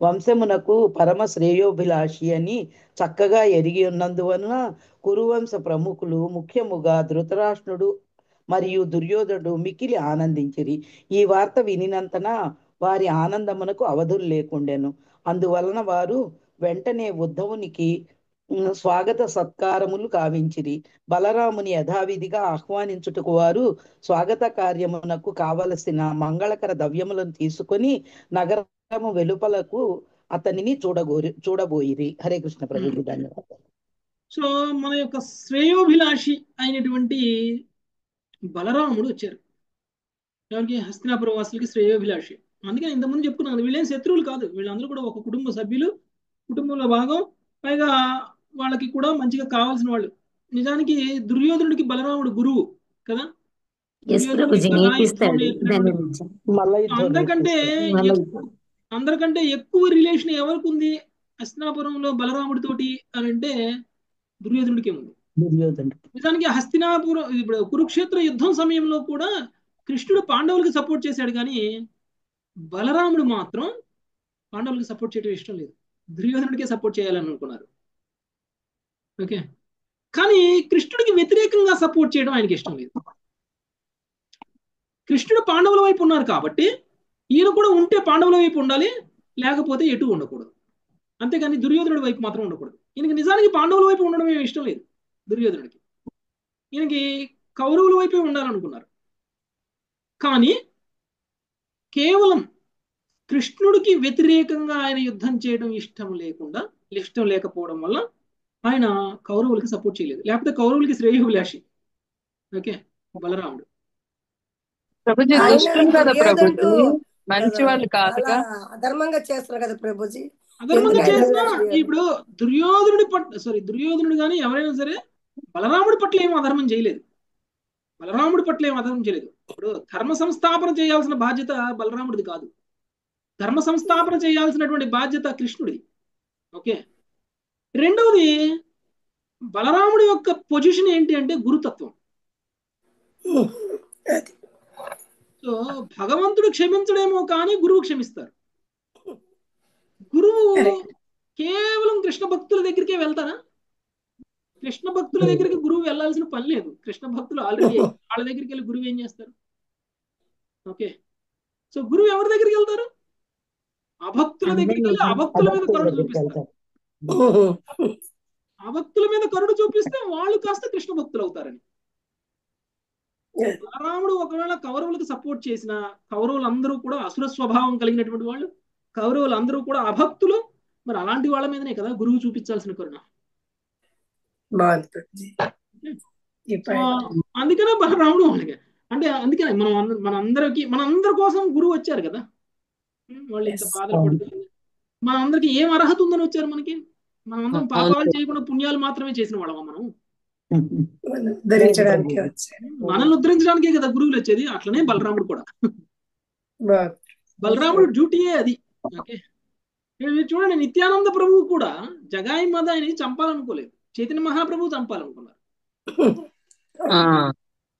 వంశమునకు పరమ శ్రేయోభిలాషి అని చక్కగా ఎరిగి ఉన్నందువలన కురువంశ ప్రముఖులు ముఖ్యముగా ధృతరాష్ట్రుడు మరియు దుర్యోధనుడు మిక్కిలి ఆనందించిరి. ఈ వార్త వినినంతన వారి ఆనందమునకు అవధులు లేకుండెను. అందువలన వారు వెంటనే ఉద్ధవునికి స్వాగత సత్కారములు కావించిరి. బలరాముని యథావిధిగా ఆహ్వానించుటకు వారు స్వాగత కార్యమునకు కావలసిన మంగళకర ద్రవ్యములను తీసుకొని నగరము వెలుపలకు అతనిని చూడబోయిరి. హరే కృష్ణ ప్రభు. ధన్యవాదాలు. సో మన యొక్క శ్రేయోభిలాషి అయినటువంటి బలరాముడు వచ్చారు. ఎవరికి? హస్తినాపుర వాసులకి శ్రేయోభిలాషి. అందుకని ఇంతకుముందు చెప్పుకున్నాను, వీళ్ళేం శత్రువులు కాదు, వీళ్ళందరూ కూడా ఒక కుటుంబ సభ్యులు, కుటుంబంలో భాగం, పైగా వాళ్ళకి కూడా మంచిగా కావాల్సిన వాళ్ళు. నిజానికి దుర్యోధనుడికి బలరాముడు గురువు కదా. అందరికంటే ఎక్కువ రిలేషన్ ఎవరికి ఉంది హస్తినాపురంలో బలరాముడితోటి అని అంటే దుర్యోధనుడికే ఉంది. నిజానికి హస్తినాపురం ఇప్పుడు కురుక్షేత్ర యుద్ధం సమయంలో కూడా కృష్ణుడు పాండవులకి సపోర్ట్ చేశాడు, కానీ బలరాముడు మాత్రం పాండవులకి సపోర్ట్ చేయడం ఇష్టం లేదు, దుర్యోధనుడికే సపోర్ట్ చేయాలని అనుకున్నారు. ఓకే, కానీ కృష్ణుడికి వ్యతిరేకంగా సపోర్ట్ చేయడం ఆయనకి ఇష్టం లేదు. కృష్ణుడు పాండవుల వైపు ఉన్నారు కాబట్టి ఈయన కూడా ఉంటే పాండవుల వైపు ఉండాలి, లేకపోతే ఎటు ఉండకూడదు. అంతేగాని దుర్యోధనుడి వైపు మాత్రం ఉండకూడదు. ఈయనకి నిజానికి పాండవుల వైపు ఉండడం ఏమి ఇష్టం లేదు దుర్యోధనుడికి. ఈయనకి కౌరవుల వైపే ఉండాలనుకున్నారు. కానీ కేవలం కృష్ణుడికి వ్యతిరేకంగా ఆయన యుద్ధం చేయడం ఇష్టం లేకపోవడం వల్ల ఆయన కౌరవులకి సపోర్ట్ చేయలేదు. లేకపోతే కౌరవులకి శ్రేయోభిలాషి. ఓకే, బలరాముడు. ప్రభుజీ ఆయన దుష్టులు కదా ప్రభుజీ, దుర్యోధనుడు మంచి కదా వాళ్ళు చాలా కాదుగా. అధర్మంగా చేస్తారు కదా ప్రభుజీ. అధర్మంగా ఎందుకు చేసినా దుర్యోధనుడు ఇప్పుడు దుర్యోధనుడు కానీ ఎవరైనా సరే బలరాముడి పట్ల ఏమో అధర్మం చేయలేదు. ఇప్పుడు ధర్మ సంస్థాపన చేయాల్సిన బాధ్యత బలరాముడిది కాదు. ధర్మ సంస్థాపన చేయాల్సినటువంటి బాధ్యత కృష్ణుడిది. ఓకే, రెండవది బలరాముడి యొక్క పొజిషన్ ఏంటి అంటే గురుతత్వం. అది సో భగవంతుడు క్షమించడేమో కానీ గురువు క్షమిస్తారు. గురువు కరెక్ట్. కేవలం కృష్ణ భక్తుల దగ్గరికే వెళ్తారా? కృష్ణ భక్తుల దగ్గరికి గురువు వెళ్ళాల్సిన పని లేదు. కృష్ణ భక్తులు ఆల్రెడీ వాళ్ళ దగ్గరికి వెళ్ళి గురువు ఏం చేస్తారు? ఓకే, సో గురువు ఎవరి దగ్గరికి వెళ్తారు? అభక్తుల దగ్గరికి వెళ్ళి అభక్తుల మీద కరుణ చూపిస్తారు. అభక్తుల మీద కరుణ చూపిస్తే వాళ్ళు కాస్త కృష్ణ భక్తులు అవుతారని. బలరాముడు ఒకవేళ కౌరవులకు సపోర్ట్ చేసిన, కౌరవులందరూ కూడా అసుర స్వభావం కలిగినటువంటి వాళ్ళు, కౌరవులందరూ కూడా అభక్తులు, మరి అలాంటి వాళ్ళ మీదనే కదా గురువు చూపించాల్సిన కరుణ. బాగుంది ప్రభుజీ. ఈ సో పాయింట్ అందుకనే బలరాముడు వాళ్ళకి అంటే అందుకనే మనందరి కోసం గురువు వచ్చారు కదా. వాళ్ళు ఇంత ఎస్ బాధలు పడుతుంది. మనందరికి ఏం అర్హత ఉందని వచ్చారు మనకి? మనందరం పాపాలు చేయకుండా పుణ్యాలు మాత్రమే చేసిన వాళ్ళమా మనం? ధరించడానికి వచ్చారు. మనల్ని ఉద్ధరించడానికే కదా గురువులు వచ్చేది. అట్లనే బలరాముడు కూడా. బాగుంది. బలరాముడు డ్యూటీయే అది. ఓకే, మీరు చూడండి, నిత్యానంద ప్రభువు కూడా జగాయి మదాయిని చంపాలనుకోలేదు, చైతన్య మహాప్రభువు చంపాలనుకున్నారు.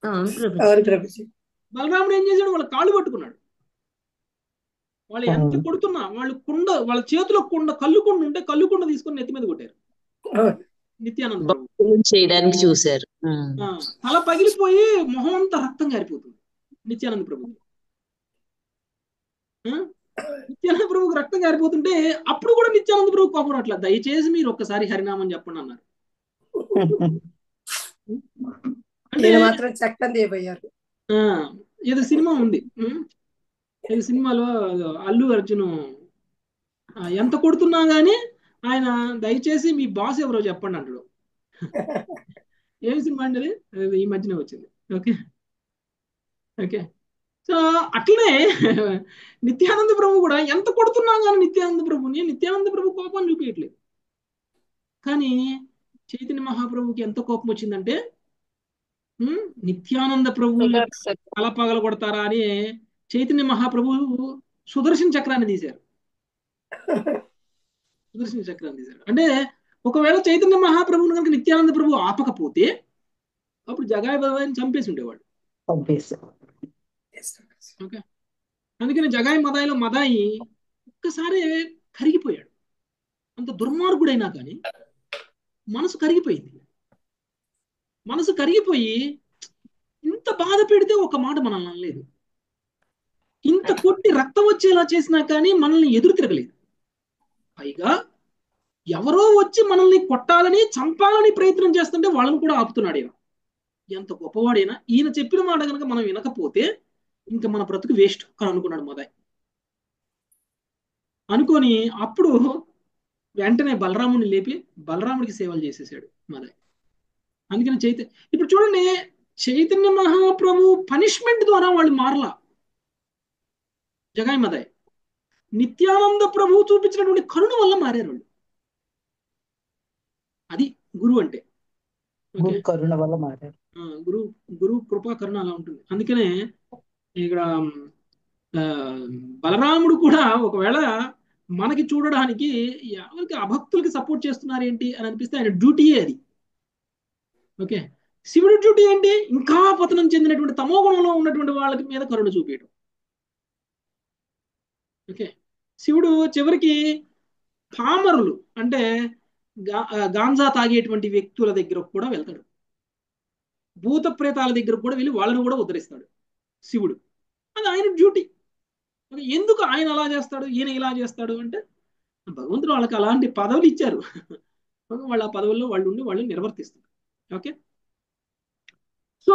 అవును ప్రభుజీ. అవును ప్రభుజీ. బలరాముడు ఏం చేశాడు? వాళ్ళ కాళ్ళు పట్టుకున్నాడు. వాళ్ళు ఎంత కొడుతున్నా వాళ్ళ చేతిలో కళ్ళు కుండ ఉంటే కళ్ళు కుండ తీసుకొని నెత్తి మీద కొట్టారు అవును. నిత్యానంద ప్రభు. భక్తులను చేయడానికి చూశారు. తల పగిలిపోయి మొహం అంతా రక్తం గారిపోతుంది నిత్యానంద ప్రభుకి. నిత్యానంద ప్రభుకి రక్తం గారిపోతుంటే అప్పుడు కూడా నిత్యానంద ప్రభు కోపం అట్లా, దయచేసి మీరు ఒక్కసారి హరినామం చెప్పండి అన్నారు. అంటే ఈయన మాత్రం చట్టం దిగిపోయారు. ఏదో సినిమా ఉంది, ఈ సినిమాలో అల్లు అర్జున్ ఎంత కొడుతున్నా గానీ ఆయన దయచేసి మీ బాస్ ఎవరో చెప్పండి అంటాడు. ఏం సినిమా అండి అది? అది ఈ మధ్యనే వచ్చింది. ఓకే ఓకే, సో అట్లనే నిత్యానంద ప్రభు కూడా ఎంత కొడుతున్నా కానీ నిత్యానంద ప్రభు కోపాన్ని చూపించట్లేదు. కానీ చైతన్య మహాప్రభుకి ఎంత కోపం వచ్చిందంటే నిత్యానంద ప్రభు తల పగల కొడతారా అని చైతన్య మహాప్రభు సుదర్శన చక్రాన్ని తీశారు. అంటే ఒకవేళ చైతన్య మహాప్రభుని కనుక నిత్యానంద ప్రభు ఆపకపోతే అప్పుడు జగాయి బదాయిని చంపేసి ఉండేవాడు. ఓకే, అందుకని జగాయి మదాయి ఒక్కసారి కరిగిపోయాడు. అంత దుర్మార్గుడైనా కానీ మనసు కరిగిపోయింది. మనసు కరిగిపోయి ఇంత బాధ పెడితే ఒక మాట మనల్ని అనలేదు, ఇంత కొట్టి రక్తం వచ్చేలా చేసినా కానీ మనల్ని ఎదురు తిరగలేదు. పైగా ఎవరో వచ్చి మనల్ని కొట్టాలని చంపాలని ప్రయత్నం చేస్తుంటే వాళ్ళని కూడా ఆపుతున్నాడు ఈయన. ఎంత గొప్పవాడైనా ఈయన చెప్పిన మాట కనుక మనం వినకపోతే ఇంకా మన బ్రతుకు వేస్ట్ అని అనుకున్నాడు మదాయ్. అనుకొని అప్పుడు వెంటనే బలరాముడిని లేపి బలరాముడికి సేవలు చేసేసాడు మదాయ్. అందుకని ఇప్పుడు చూడండి, చైతన్య మహాప్రభు పనిష్మెంట్ ద్వారా వాళ్ళు మారలా జగాయి మదాయ్. నిత్యానంద ప్రభు చూపించినటువంటి కరుణ వల్ల మారారు వాళ్ళు. అది గురువు అంటే. కరుణ వల్ల మారారు. గురువు కృపా కరుణ అలా ఉంటుంది. అందుకనే ఇక్కడ బలరాముడు కూడా ఒకవేళ మనకి చూడడానికి ఎవరికి అభక్తులకి సపోర్ట్ చేస్తున్నారు ఏంటి అని అనిపిస్తే ఆయన డ్యూటీయే అది. ఓకే, శివుడి డ్యూటీ ఏంటి? ఇంకా పతనం చెందినటువంటి తమో గుణంలో ఉన్నటువంటి వాళ్ళకి మీద కరుణ చూపించడం. ఓకే, శివుడు చివరికి పామరులు అంటే గాంజా తాగేటువంటి వ్యక్తుల దగ్గర కూడా వెళ్తాడు, భూత ప్రేతాల దగ్గర కూడా వెళ్ళి వాళ్ళని కూడా ఉద్ధరిస్తాడు శివుడు. అది ఆయన డ్యూటీ. ఎందుకు ఆయన అలా చేస్తాడు, ఈయన ఇలా చేస్తాడు అంటే భగవంతుడు వాళ్ళకి అలాంటి పదవులు ఇచ్చారు. వాళ్ళ ఆ పదవుల్లో వాళ్ళు ఉండి వాళ్ళు నిర్వర్తిస్తారు. ఓకే, సో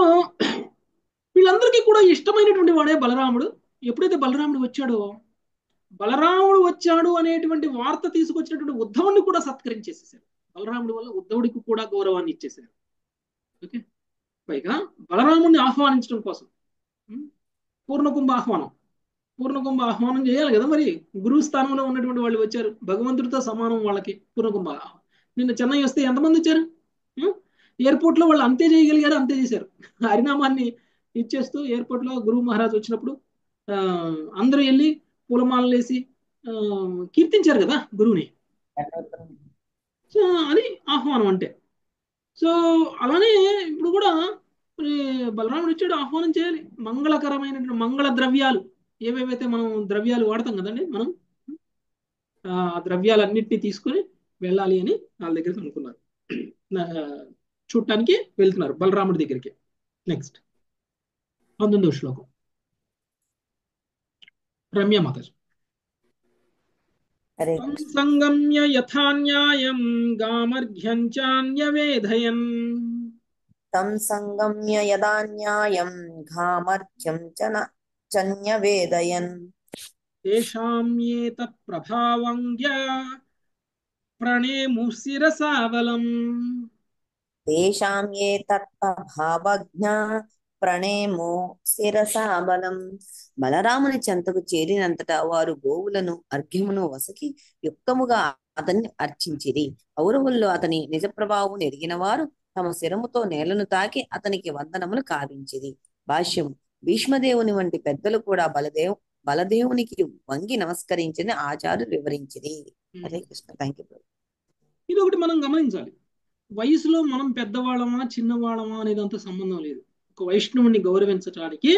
వీళ్ళందరికీ కూడా ఇష్టమైనటువంటి వాడే బలరాముడు. ఎప్పుడైతే బలరాముడు వచ్చాడు అనేటువంటి వార్త తీసుకొచ్చినటువంటి ఉద్ధవుడిని కూడా సత్కరించేసేసారు. బలరాముడి వల్ల ఉద్ధవుడికి కూడా గౌరవాన్ని ఇచ్చేసారు. ఓకే, పైగా బలరాముడిని ఆహ్వానించడం కోసం పూర్ణకుంభ ఆహ్వానం చేయాలి కదా. మరి గురువు స్థానంలో ఉన్నటువంటి వాళ్ళు వచ్చారు, భగవంతుడితో సమానం వాళ్ళకి పూర్ణకుంభ. నిన్న చెన్నై వస్తే ఎంతమంది వచ్చారు? ఎయిర్పోర్ట్ లో వాళ్ళు అంతే చేయగలిగారు, అంతే చేశారు. హరినామాన్ని ఇచ్చేస్తూ ఎయిర్పోర్ట్ లో గురువు మహారాజ్ వచ్చినప్పుడు అందరూ వెళ్ళి పూలమాలలు వేసి కీర్తించారు కదా గురువుని. సో అది ఆహ్వానం అంటే. సో అలానే ఇప్పుడు కూడా బలరాముడు వచ్చాడు, ఆహ్వానం చేయాలి. మంగళకరమైనటువంటి మంగళ ద్రవ్యాలు ఏవేవైతే మనం ద్రవ్యాలు వాడతాం కదండి, మనం ఆ ద్రవ్యాలన్నింటినీ తీసుకొని వెళ్ళాలి అని వాళ్ళ దగ్గరికి అనుకున్నారు. చూడటానికి వెళ్తున్నారు బలరాముడి దగ్గరికి. నెక్స్ట్ 19వ శ్లోకం రమ్య మాతాజీ. సంగమ్య యథా న్యాయం గామర్ఘ్యం చాన్యవేధయన్ తం సంగమ్య యదా న్యాయం ఘామర్ఘ్యం చన్యవేదయన్ తేషామ్యేతత్ ప్రభావంగ్య ప్రణేము శిరసావలం తేషామ్యేతత్ప్రభావజ్ఞ ప్రణేమో శిరసాబలం. బలరాముని చెంతకు చేరినంతటా వారు గోవులను అర్ఘ్యమును వసకి యుక్తముగా అతన్ని అర్చించిరి. కౌరవుల్లో అతని నిజ ప్రభావం ఎరిగిన వారు తమ శిరముతో నేలను తాకి అతనికి వందనములు కావించిరి. భాష్యం. భీష్మదేవుని వంటి పెద్దలు కూడా బలదేవునికి వంగి నమస్కరించిన ఆచార్యులు వివరించిరి. హరే కృష్ణ. Thank you. ఇది ఒకటి మనం గమనించాలి. వయసులో మనం పెద్దవాళ్ళమా చిన్నవాళ్ళమా అనేదంత సంబంధం లేదు. ఒక వైష్ణవుడిని గౌరవించడానికి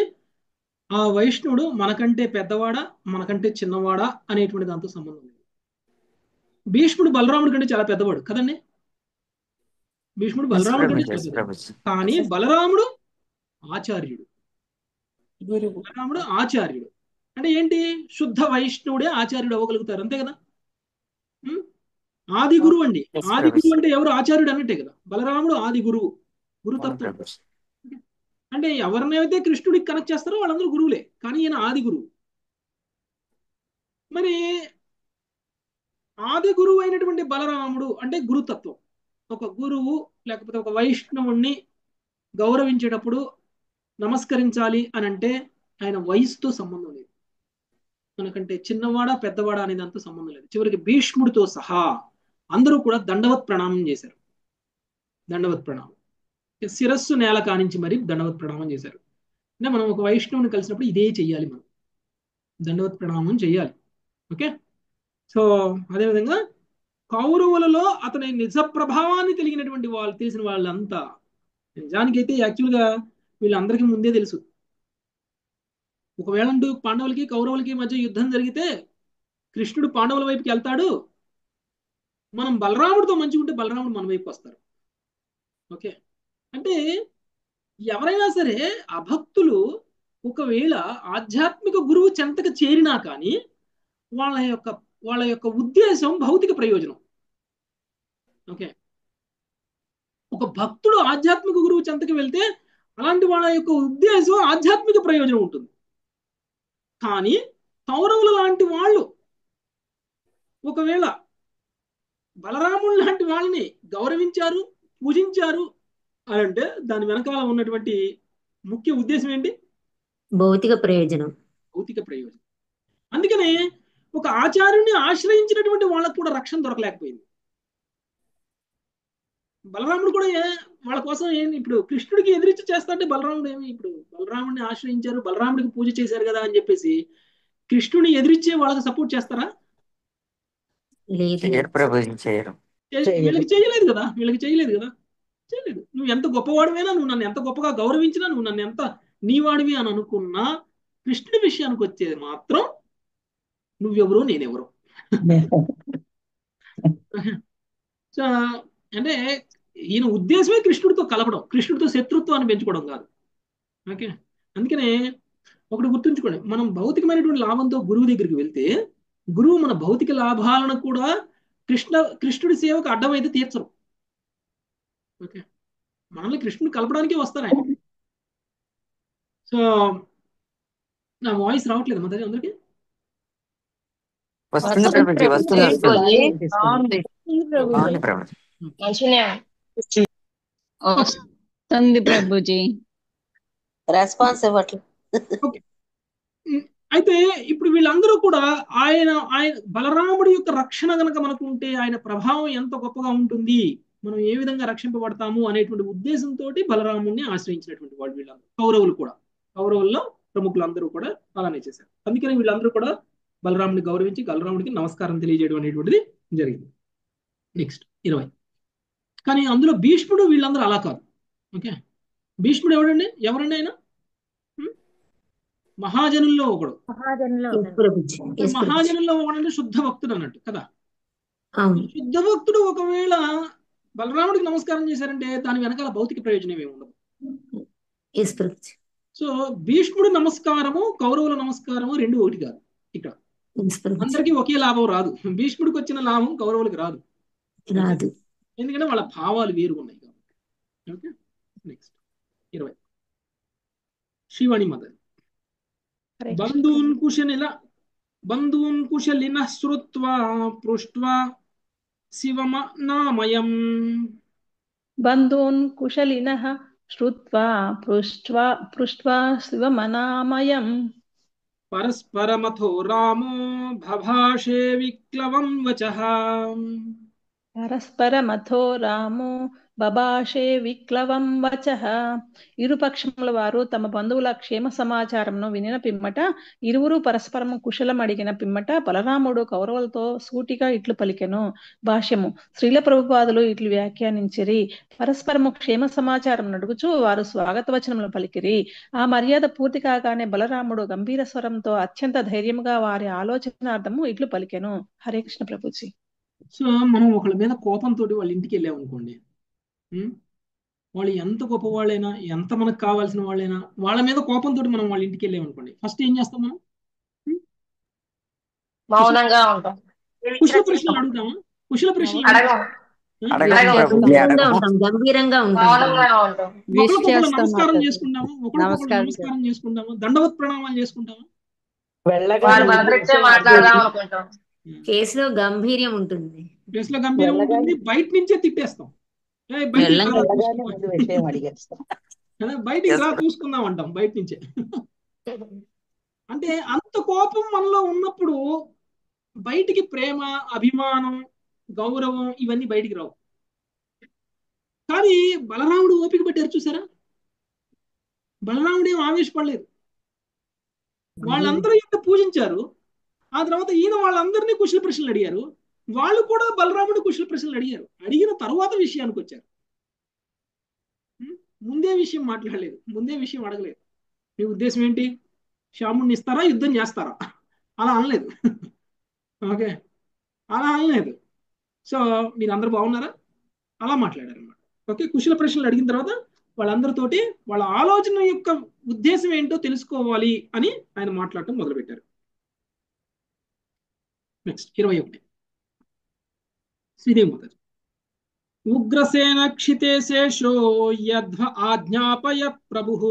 ఆ వైష్ణవుడు మనకంటే పెద్దవాడా మనకంటే చిన్నవాడా అనేటువంటి దాంతో సంబంధం లేదు. భీష్ముడు బలరాముడి కంటే చాలా పెద్దవాడు కదండి. భీష్ముడు బలరాముడి కంటే చాలా పెద్దవాడు. కానీ బలరాముడు ఆచార్యుడు. బలరాముడు ఆచార్యుడు అంటే ఏంటి? శుద్ధ వైష్ణవుడే ఆచార్యుడు అవ్వగలుగుతారు, అంతే కదా. ఆది గురువు అండి. ఆది గురువు అంటే ఎవరు? ఆచార్యుడు అన్నట్టే కదా. బలరాముడు ఆది గురువు, గురుతత్వం. అంటే ఎవరినైతే కృష్ణుడికి కనెక్ట్ చేస్తారో వాళ్ళందరూ గురువులే, కానీ ఈయన ఆది గురువు. మరి ఆది గురువు అయినటువంటి బలరాముడు అంటే గురుతత్వం. ఒక గురువు లేకపోతే ఒక వైష్ణవుణ్ణి గౌరవించేటప్పుడు నమస్కరించాలి అని అంటే ఆయన వయసుతో సంబంధం లేదు, మనకంటే చిన్నవాడా పెద్దవాడా అనే దాంతో సంబంధం లేదు. చివరికి భీష్ముడితో సహా అందరూ కూడా దండవత్ ప్రణామం చేశారు. దండవత్ ప్రణామం, శిరస్సు నేల కానించి మరి దండవత్ ప్రణామం చేశారు. అంటే మనం ఒక వైష్ణవుని కలిసినప్పుడు ఇదే చెయ్యాలి, మనం దండవత్ ప్రణామం చెయ్యాలి. ఓకే, సో అదేవిధంగా కౌరవులలో అతని నిజ ప్రభావాన్ని తెలిసిన వాళ్ళంతా నిజానికైతే యాక్చువల్గా వీళ్ళందరికీ ముందే తెలుసు. ఒకవేళ పాండవులకి కౌరవులకి మధ్య యుద్ధం జరిగితే కృష్ణుడు పాండవుల వైపుకి వెళ్తాడు, మనం బలరాముడితో మంచిగా ఉంటే బలరాముడు మన వైపు వస్తారు. ఓకే, అంటే ఎవరైనా సరే అభక్తులు ఒకవేళ ఆధ్యాత్మిక గురువు చెంతకు చేరినా కానీ వాళ్ళ యొక్క ఉద్దేశం భౌతిక ప్రయోజనం. ఓకే, ఒక భక్తుడు ఆధ్యాత్మిక గురువు చెంతకు వెళ్తే అలాంటి వాళ్ళ యొక్క ఉద్దేశం ఆధ్యాత్మిక ప్రయోజనం ఉంటుంది. కానీ కౌరవులు లాంటి వాళ్ళు ఒకవేళ బలరాముడు లాంటి వాళ్ళని గౌరవించారు, పూజించారు అని అంటే దాని వెనకాల ఉన్నటువంటి ముఖ్య ఉద్దేశం ఏంటి? భౌతిక ప్రయోజనం. భౌతిక ప్రయోజనం. అందుకనే ఒక ఆచార్యుని ఆశ్రయించినటువంటి వాళ్ళకు కూడా రక్షణ దొరకలేకపోయింది. బలరాముడు కూడా వాళ్ళ కోసం ఇప్పుడు కృష్ణుడికి ఎదిరించి చేస్తాంటే బలరాముడు ఇప్పుడు బలరాముడిని ఆశ్రయించారు, బలరాముడికి పూజ చేశారు కదా అని చెప్పేసి కృష్ణుని ఎదిరించే వాళ్ళకి సపోర్ట్ చేస్తారా? వీళ్ళకి చేయలేదు కదా, చేయలేదు. నువ్వు ఎంత గొప్పవాడివైనా, నువ్వు నన్ను ఎంత గొప్పగా గౌరవించినా, నువ్వు నన్ను ఎంత నీవాడివి అని అనుకున్నా, కృష్ణుడి విషయానికి వచ్చేది మాత్రం నువ్వెవరో నేనెవరో. సో అంటే ఈయన ఉద్దేశమే కృష్ణుడితో కలపడం, కృష్ణుడితో శత్రుత్వాన్ని పెంచుకోవడం కాదు. ఓకే, అందుకనే ఒకటి గుర్తుంచుకోండి, మనం భౌతికమైనటువంటి లాభంతో గురువు దగ్గరికి వెళ్తే గురువు మన భౌతిక లాభాలను కూడా కృష్ణుడి సేవకు అడ్డమైతే తీర్చరు. ఓకే, మనల్ని కృష్ణుడు కలపడానికి వస్తారు ఆయన. సో నా వాయిస్ రావట్లేదు మాతాజీ అందరికి? వస్తుంది ప్రభుజీ, వస్తుంది వస్తుంది ప్రభుజీ. వస్తుంది ప్రభుజీ. రెస్పాన్స్ ఇవ్వట్లేదు. ఓకే, అయితే ఇప్పుడు వీళ్ళందరూ కూడా ఆయన బలరాముడి యొక్క రక్షణ గనక మనకు ఉంటే ఆయన ప్రభావం ఎంత గొప్పగా ఉంటుంది, మనం ఏ విధంగా రక్షింపబడతాము అనేటువంటి ఉద్దేశంతో బలరాముడిని ఆశ్రయించినటువంటి వాళ్ళు వీళ్ళందరూ. కౌరవులు కూడా, కౌరవుల్లో ప్రముఖులందరూ కూడా అలానే చేశారు. అందుకని వీళ్ళందరూ కూడా బలరాముడిని గౌరవించి బలరాముడికి నమస్కారం తెలియజేయడం అనేటువంటిది జరిగింది. నెక్స్ట్ 20. కానీ అందులో భీష్ముడు వీళ్ళందరూ అలా కాదు. ఓకే, భీష్ముడు ఎవరండి ఆయన? మహాజనుల్లో ఒకడు. మహాజనుల్లో ఒకడంటే శుద్ధ భక్తుడు అన్నట్టు కదా. శుద్ధ భక్తుడు ఒకవేళ బలరాముడికి నమస్కారం చేశారంటే దాని వెనకాల భౌతిక ప్రయోజనం ఏమి ఉండదు. సో భీష్ముడు నమస్కారము కౌరవుల నమస్కారము రెండు ఒకటి కాదు. ఇక్కడ అందరికీ ఒకే లాభం రాదు. భీష్ముడికి వచ్చిన లాభం కౌరవులకు రాదు, ఎందుకంటే వాళ్ళ భావాలు వేరు ఉన్నాయి కాబట్టి. Okay, next 20. శ్రీవాణి మదర్. బంధూన్ కుశలినః శ్రుత్వా పృష్ట్వా శివమనామయం. బంధూన్ కుశలినః శ్రుత్వా పృష్ట్వా శివమనామయం. పరస్పరమథో రామో భభాషే విక్లవం వచః. పరస్పరమథో రామో బభాషే విక్లవం వచః. ఇరుపక్షముల వారు తమ బంధువుల క్షేమ సమాచారంను వినిన పిమ్మట ఇరువురు పరస్పరము కుశలం అడిగిన పిమ్మట బలరాముడు కౌరవులతో సూటిగా ఇట్లు పలికెను. భాష్యము. శ్రీల ప్రభుపాదులు ఇట్లు వ్యాఖ్యానించిరి. పరస్పరము క్షేమ సమాచారం నడుగుచు వారు స్వాగత వచనములు పలికిరి. ఆ మర్యాద పూర్తి కాగానే బలరాముడు గంభీర స్వరంతో అత్యంత ధైర్యముగా వారి ఆలోచనార్థము ఇట్లు పలికెను. హరే కృష్ణ ప్రభుజీ. సో మనం ఒకళ్ళ మీద కోపంతో వాళ్ళ ఇంటికి వెళ్ళామనుకోండి, వాళ్ళు ఎంత గొప్ప వాళ్ళైనా ఎంత మనకు కావాల్సిన వాళ్ళైనా వాళ్ళ మీద కోపంతో మనం వాళ్ళ ఇంటికి వెళ్ళామనుకోండి, ఫస్ట్ ఏం చేస్తాం మనం? మౌనంగా ఉంటాం. కుశల ప్రశ్నలు అడుగుతామా? కుశల ప్రశ్నలు గంభీరంగా నమస్కారం చేసుకుంటామా? ఒకరికొకరు నమస్కారం చేసుకుంటామా? దండవత్ ప్రణామాలు చేసుకుంటామా? కేసులో గంభీర్యం ఉంటుంది. కేసులో గంభీర్యం ఉంటుంది. బయట నుంచే తిట్టేస్తాం, బయటికి రా చూసుకుందాం అంటాం బయట నుంచే. అంటే అంత కోపం మనలో ఉన్నప్పుడు బయటికి ప్రేమ, అభిమానం, గౌరవం ఇవన్నీ బయటికి రావు. కానీ బలరాముడు ఓపిక పట్టారు చూసారా? బలరాముడు ఏం ఆవేశపడలేదు. వాళ్ళందరూ ఈయన పూజించారు. ఆ తర్వాత ఈయన వాళ్ళందరినీ కుశల ప్రశ్నలు అడిగారు. వాళ్ళు కూడా బలరాముడు కుశల ప్రశ్నలు అడిగారు. అడిగిన తర్వాత విషయానికి వచ్చారు. ముందే విషయం మాట్లాడలేదు, ముందే విషయం అడగలేదు. మీ ఉద్దేశం ఏంటి? శ్యాముడిని ఇస్తారా, యుద్ధం చేస్తారా? అలా అనలేదు. ఓకే, అలా అనలేదు. సో మీరు అందరు బాగున్నారా అలా మాట్లాడారు అన్నమాట. ఓకే, కుశల ప్రశ్నలు అడిగిన తర్వాత వాళ్ళందరితోటి వాళ్ళ ఆలోచన యొక్క ఉద్దేశం ఏంటో తెలుసుకోవాలి అని ఆయన మాట్లాడటం మొదలుపెట్టారు. నెక్స్ట్ 21. శ్రీదేవి మాతాజీ. ఉగ్రసేన క్షితేశేషో యద్వ ఆజ్ఞాపయ ప్రభుః.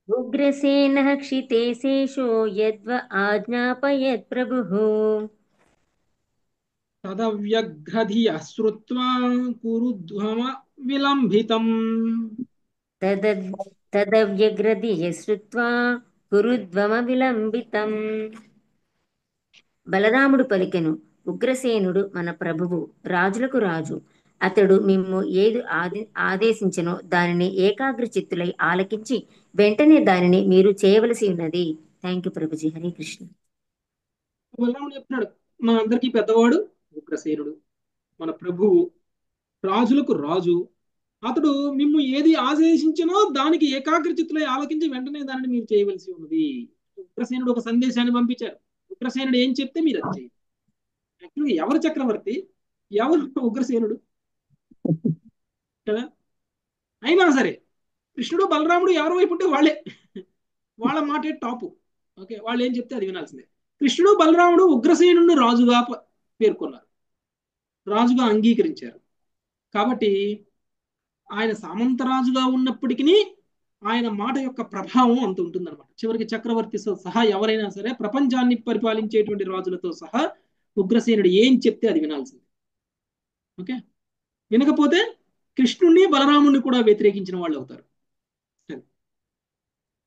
ఉగ్రసేన క్షితేశేషో యద్వ ఆజ్ఞాపయత్ ప్రభుః. తదవ్యగ్రధియ శ్రుత్వా కురుధ్వమ విలంభితం. తదవ్యగ్రధియ శ్రుత్వా కురుధ్వమ విలంబితం. బలరాముడు పలికెను, ఉగ్రసేనుడు మన ప్రభువు, రాజులకు రాజు. అతడు మిమ్ము ఏది ఆదేశించనో దానిని ఏకాగ్ర చిత్తులై ఆలకించి వెంటనే దానిని మీరు చేయవలసి ఉన్నది. Thank you Prabhuji. హరే కృష్ణ. బలరాముడు చెప్తున్నాడు, మన అందరికీ పెద్దవాడు ఉగ్రసేనుడు, మన ప్రభువు, రాజులకు రాజు. అతడు మిమ్ము ఏది ఆదేశించినో దానికి ఏకాగ్ర చిత్తులై ఆలోచించి వెంటనే దానిని మీరు చేయవలసి ఉన్నది. ఉగ్రసేనుడు ఒక సందేశాన్ని పంపించారు. ఉగ్రసేనుడు ఏం చెప్తే మీరు అది చేయండి. యాక్చువల్గా ఎవరు చక్రవర్తి, ఎవరు ఉగ్రసేనుడు కదా? అయినా సరే కృష్ణుడు బలరాముడు ఎవరి వైపు ఉంటే వాళ్ళే వాళ్ళ మాటే టాపు. ఓకే, వాళ్ళు ఏం చెప్తే అది వినాల్సిందే. కృష్ణుడు బలరాముడు ఉగ్రసేనుడిని రాజుగా పేర్కొన్నారు, రాజుగా అంగీకరించారు. కాబట్టి ఆయన సామంతరాజుగా ఉన్నప్పటికీ ఆయన మాట యొక్క ప్రభావం అంత ఉంటుందన్నమాట. చివరికి చక్రవర్తితో సహా ఎవరైనా సరే, ప్రపంచాన్ని పరిపాలించేటువంటి రాజులతో సహా ఉగ్రసేనుడు ఏం చెప్తే అది వినాల్సింది. ఓకే, వినకపోతే కృష్ణుణ్ణి బలరాముణ్ణి కూడా వ్యతిరేకించిన వాళ్ళు అవుతారు.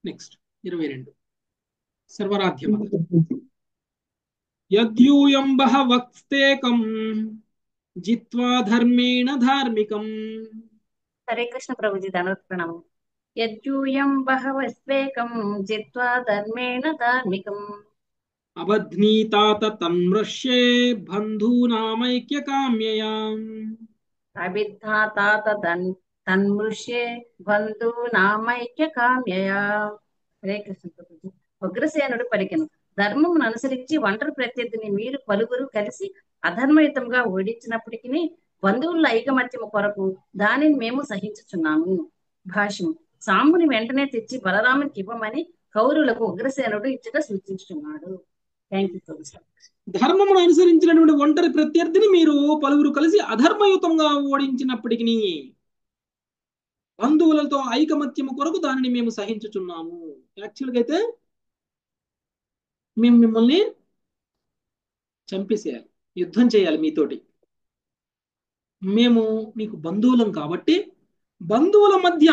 నెక్స్ట్ 22 సర్వరాధ్యమత యద్యూయం బహవక్స్తేకం జిత్వా ధర్మేణ ధార్మికం. హరే కృష్ణ ప్రభుజీ, ధనవత్ ప్రణామం. యద్యూయం బహవస్వేకం జిత్వా ధర్మేణ ధార్మికం అబధ్నీతాత తన్మృష్యే బంధూనామైక్య కామ్యయా. అభిధాతాత తన్మృష్యే బంధూనామైక్య కామ్యయా. హరే కృష్ణ ప్రభుజీ. ఉగ్రసేనుడు పలికెను, ధర్మమును అనుసరించి ఒంటరి ప్రత్యర్థిని మీరు పలువురు కలిసి అధర్మయుతంగా ఓడించినప్పటికీ బంధువుల ఐకమత్యము కొరకు దానిని మేము సహించుచున్నాము. భాష్యం. సాంబుని వెంటనే తెచ్చి బలరామునికి ఇవ్వమని కౌరవులకు ఉగ్రసేనుడు ఇచ్చట సూచించుచున్నాడు. Thank you Prabhuji. ధర్మమును అనుసరించినటువంటి ఒంటరి ప్రత్యర్థిని మీరు పలువురు కలిసి అధర్మయుతంగా ఓడించినప్పటికీ బంధువులతో ఐకమత్యము కొరకు దానిని మేము సహించుచున్నాము. యాక్చువల్గా అయితే మేము మిమ్మల్ని చంపేసేయాలి, యుద్ధం చేయాలి మీతోటి. మేము మీకు బంధువులం కాబట్టి బంధువుల మధ్య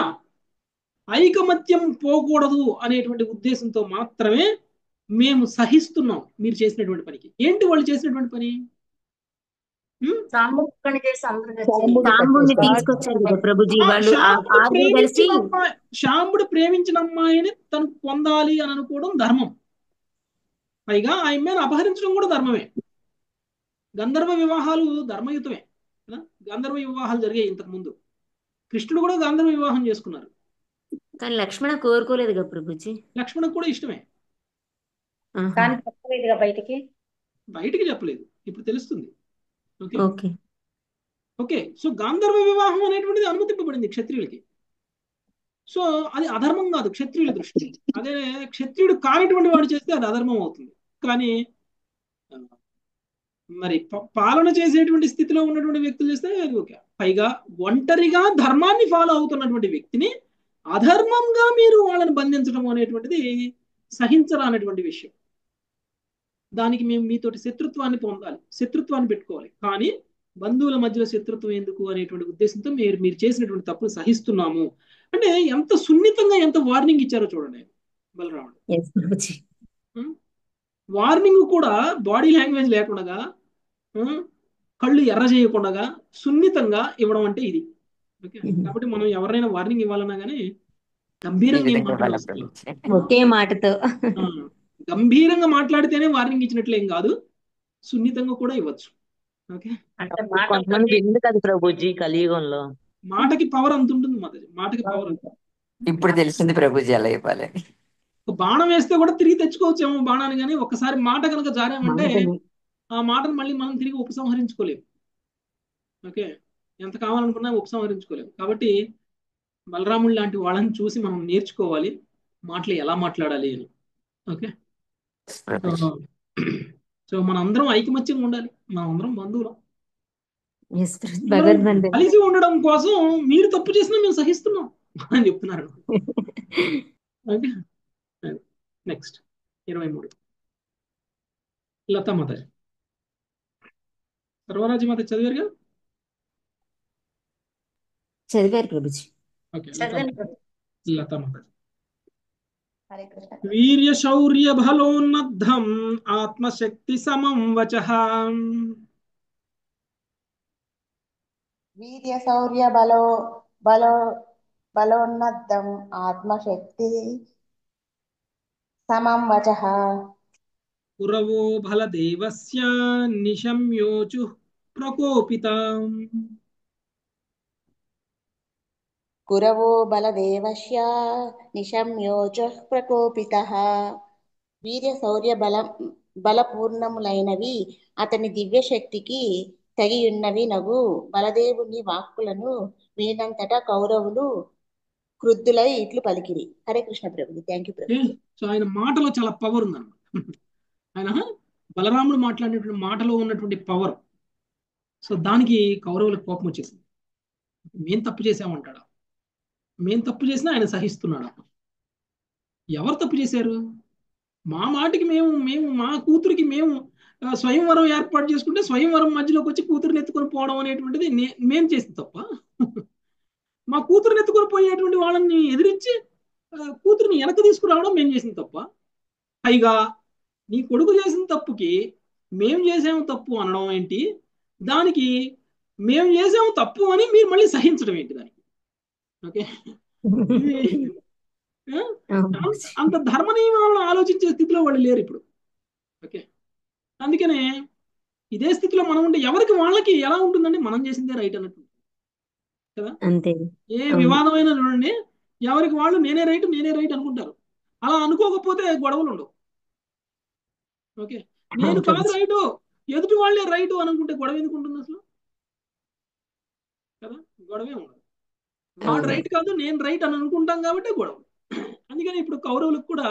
ఐకమత్యం పోకూడదు అనేటువంటి ఉద్దేశంతో మాత్రమే మేము సహిస్తున్నాం మీరు చేసినటువంటి పనికి. ఏంటి వాళ్ళు చేసినటువంటి పని? సాంబుని తీసుకొచ్చారు కదా ప్రభుజీ, వాళ్ళు కలిసి శాంబుడు ప్రేమించిన అమ్మాయిని తను పొందాలి అని అనుకోవడం ధర్మం. పైగా ఆ అమ్మాయిని అపహరించడం కూడా ధర్మమే. గంధర్వ వివాహాలు ధర్మయుతమే. గంధర్వ వివాహాలు జరిగాయి ఇంతకు ముందు. కృష్ణుడు కూడా గంధర్వ వివాహం చేసుకున్నారు. కానీ లక్ష్మణ కోరుకోలేదు కదా ప్రభుజీ. లక్ష్మణకు కూడా ఇష్టమే, కానీ చెప్పలేదుగా బయటికి చెప్పలేదు, ఇప్పుడు తెలుస్తుంది. ఓకే ఓకే, సో గాంధర్వ వివాహం అనేటువంటిది అనుమతింపబడింది క్షత్రియులకి. సో అది అధర్మం కాదు క్షత్రియుల దృష్టి. అదే క్షత్రియుడు కానిటువంటి వాడు చేస్తే అది అధర్మం అవుతుంది. కానీ మరి పాలన చేసేటువంటి స్థితిలో ఉన్నటువంటి వ్యక్తులు చేస్తే అది ఓకే. పైగా ఒంటరిగా ధర్మాన్ని ఫాలో అవుతున్నటువంటి వ్యక్తిని అధర్మంగా మీరు వాళ్ళని బంధించడం అనేటువంటిది సహించరానటువంటి విషయం. దానికి మేము మీతోటి శత్రుత్వాన్ని పొందాలి, శత్రుత్వాన్ని పెట్టుకోవాలి. కానీ బంధువుల మధ్యలో శత్రుత్వం ఎందుకు అనేటువంటి ఉద్దేశంతో మీరు చేసినటువంటి తప్పులు సహిస్తున్నాము అంటే ఎంత సున్నితంగా ఎంత వార్నింగ్ ఇచ్చారో చూడండి బలరాముడు. వార్నింగ్ కూడా బాడీ లాంగ్వేజ్ లేకుండా, కళ్ళు ఎర్ర చేయకుండా సున్నితంగా ఇవ్వడం అంటే ఇది. ఓకే, కాబట్టి మనం ఎవరైనా వార్నింగ్ ఇవ్వాలన్నా కానీ గంభీరంగా ఒకే మాటతో గంభీరంగా మాట్లాడితేనే వార్నింగ్ ఇచ్చినట్లే ఏం కాదు, సున్నితంగా కూడా ఇవ్వచ్చు. ఓకే, ప్రభుజీ కలియుగంలో మాటకి పవర్ అంత ఉంటుంది. మాటకి పవర్ అంత. ఇప్పుడు తెలిసింది ప్రభుజీ ఎలా ఇవ్వాలి. బాణం వేస్తే కూడా తిరిగి తెచ్చుకోవచ్చేమో బాణాన్ని, కానీ ఒక్కసారి మాట కనుక జారామంటే ఆ మాటను మళ్ళీ మనం తిరిగి ఉపసంహరించుకోలేము. ఓకే, ఎంత కావాలనుకున్నా ఉపసంహరించుకోలేము. కాబట్టి బలరాముడు లాంటి వాళ్ళని చూసి మనం నేర్చుకోవాలి మాటలు ఎలా మాట్లాడాలి అని. ఓకే, సో మన అందరం ఐకమత్యంగా ఉండాలి, మనం అందరం బంధువులం. కలిసి ఉండడం కోసం మీరు తప్పు చేసినా మేము సహిస్తున్నాం అని చెప్తున్నారు. Okay, next 23 Lata Mataji. సర్వరాజు మాత చదివారుగా? చదివారు ప్రభుజీ. ఓకే, లతా మాతాజీ. వీర్య శౌర్య బలోన్నద్ధం ఆత్మశక్తి సమం వచః. వీర్య శౌర్య బలోన్నద్ధం ఆత్మశక్తి సమం వచః. పురవో బలదేవస్య నిశమ్యోచు ప్రకోపితాం. కురవో బలదేవస్య నిశమ్యోచః ప్రకోపితః. వీర్య శౌర్య బలపూర్ణములైనవి అతని దివ్యశక్తికి తగియున్నవి నగు బలదేవుని వాక్కులను వినినంతటా కౌరవులు క్రుద్ధులై ఇట్లు పలికిరి. Hare Krishna Prabhuji. Thank you Prabhuji. So ఆయన మాటలో చాలా పవర్ ఉందన్నమాట. ఆయన బలరాముడు మాట్లాడినటువంటి మాటలో ఉన్నటువంటి పవర్. సో దానికి కౌరవులకు కోపం వచ్చేసింది. మేం తప్పు చేసామంటాడా? మేం తప్పు చేసినా ఆయన సహిస్తున్నాడా? ఎవరు తప్పు చేశారు? మా మాటికి మేము మేము మా కూతురికి మేము స్వయంవరం ఏర్పాటు చేసుకుంటే స్వయంవరం మధ్యలోకి వచ్చి కూతురుని ఎత్తుకొని పోవడం అనేటువంటిది మేము చేసింది తప్ప. మా కూతురుని ఎత్తుకొని పోయేటువంటి వాళ్ళని ఎదిరించి కూతురుని వెనక తీసుకురావడం మేము చేసింది తప్ప. పైగా నీ కొడుకు చేసిన తప్పుకి మేము చేసాము తప్పు అనడం ఏంటి? దానికి మేము చేసాము తప్పు అని మీరు మళ్ళీ సహించడం ఏంటి దానికి? ఓకే, అంత ధర్మ నియమాలను ఆలోచించే స్థితిలో వాళ్ళు లేరు ఇప్పుడు. ఓకే, అందుకనే ఇదే స్థితిలో మనం ఉంటే ఎవరికి వాళ్ళకి ఎలా ఉంటుందండి? మనం చేసిందే రైట్ అన్నట్టు కదా. ఏ వివాదమైన చూడండి, ఎవరికి వాళ్ళు నేనే రైట్ అనుకుంటారు. అలా అనుకోకపోతే గొడవలు ఉండవు. ఓకే, నేను కాదు రైటు, ఎదుటి వాళ్ళే రైటు అనుకుంటే గొడవ ఎందుకు ఉంటుంది అసలు? కదా, గొడవే ఉండదు. వాడు రైట్ కాదు నేను రైట్ అని అనుకుంటాం కాబట్టి గొడవ. అందుకని ఇప్పుడు కౌరవులకు కూడా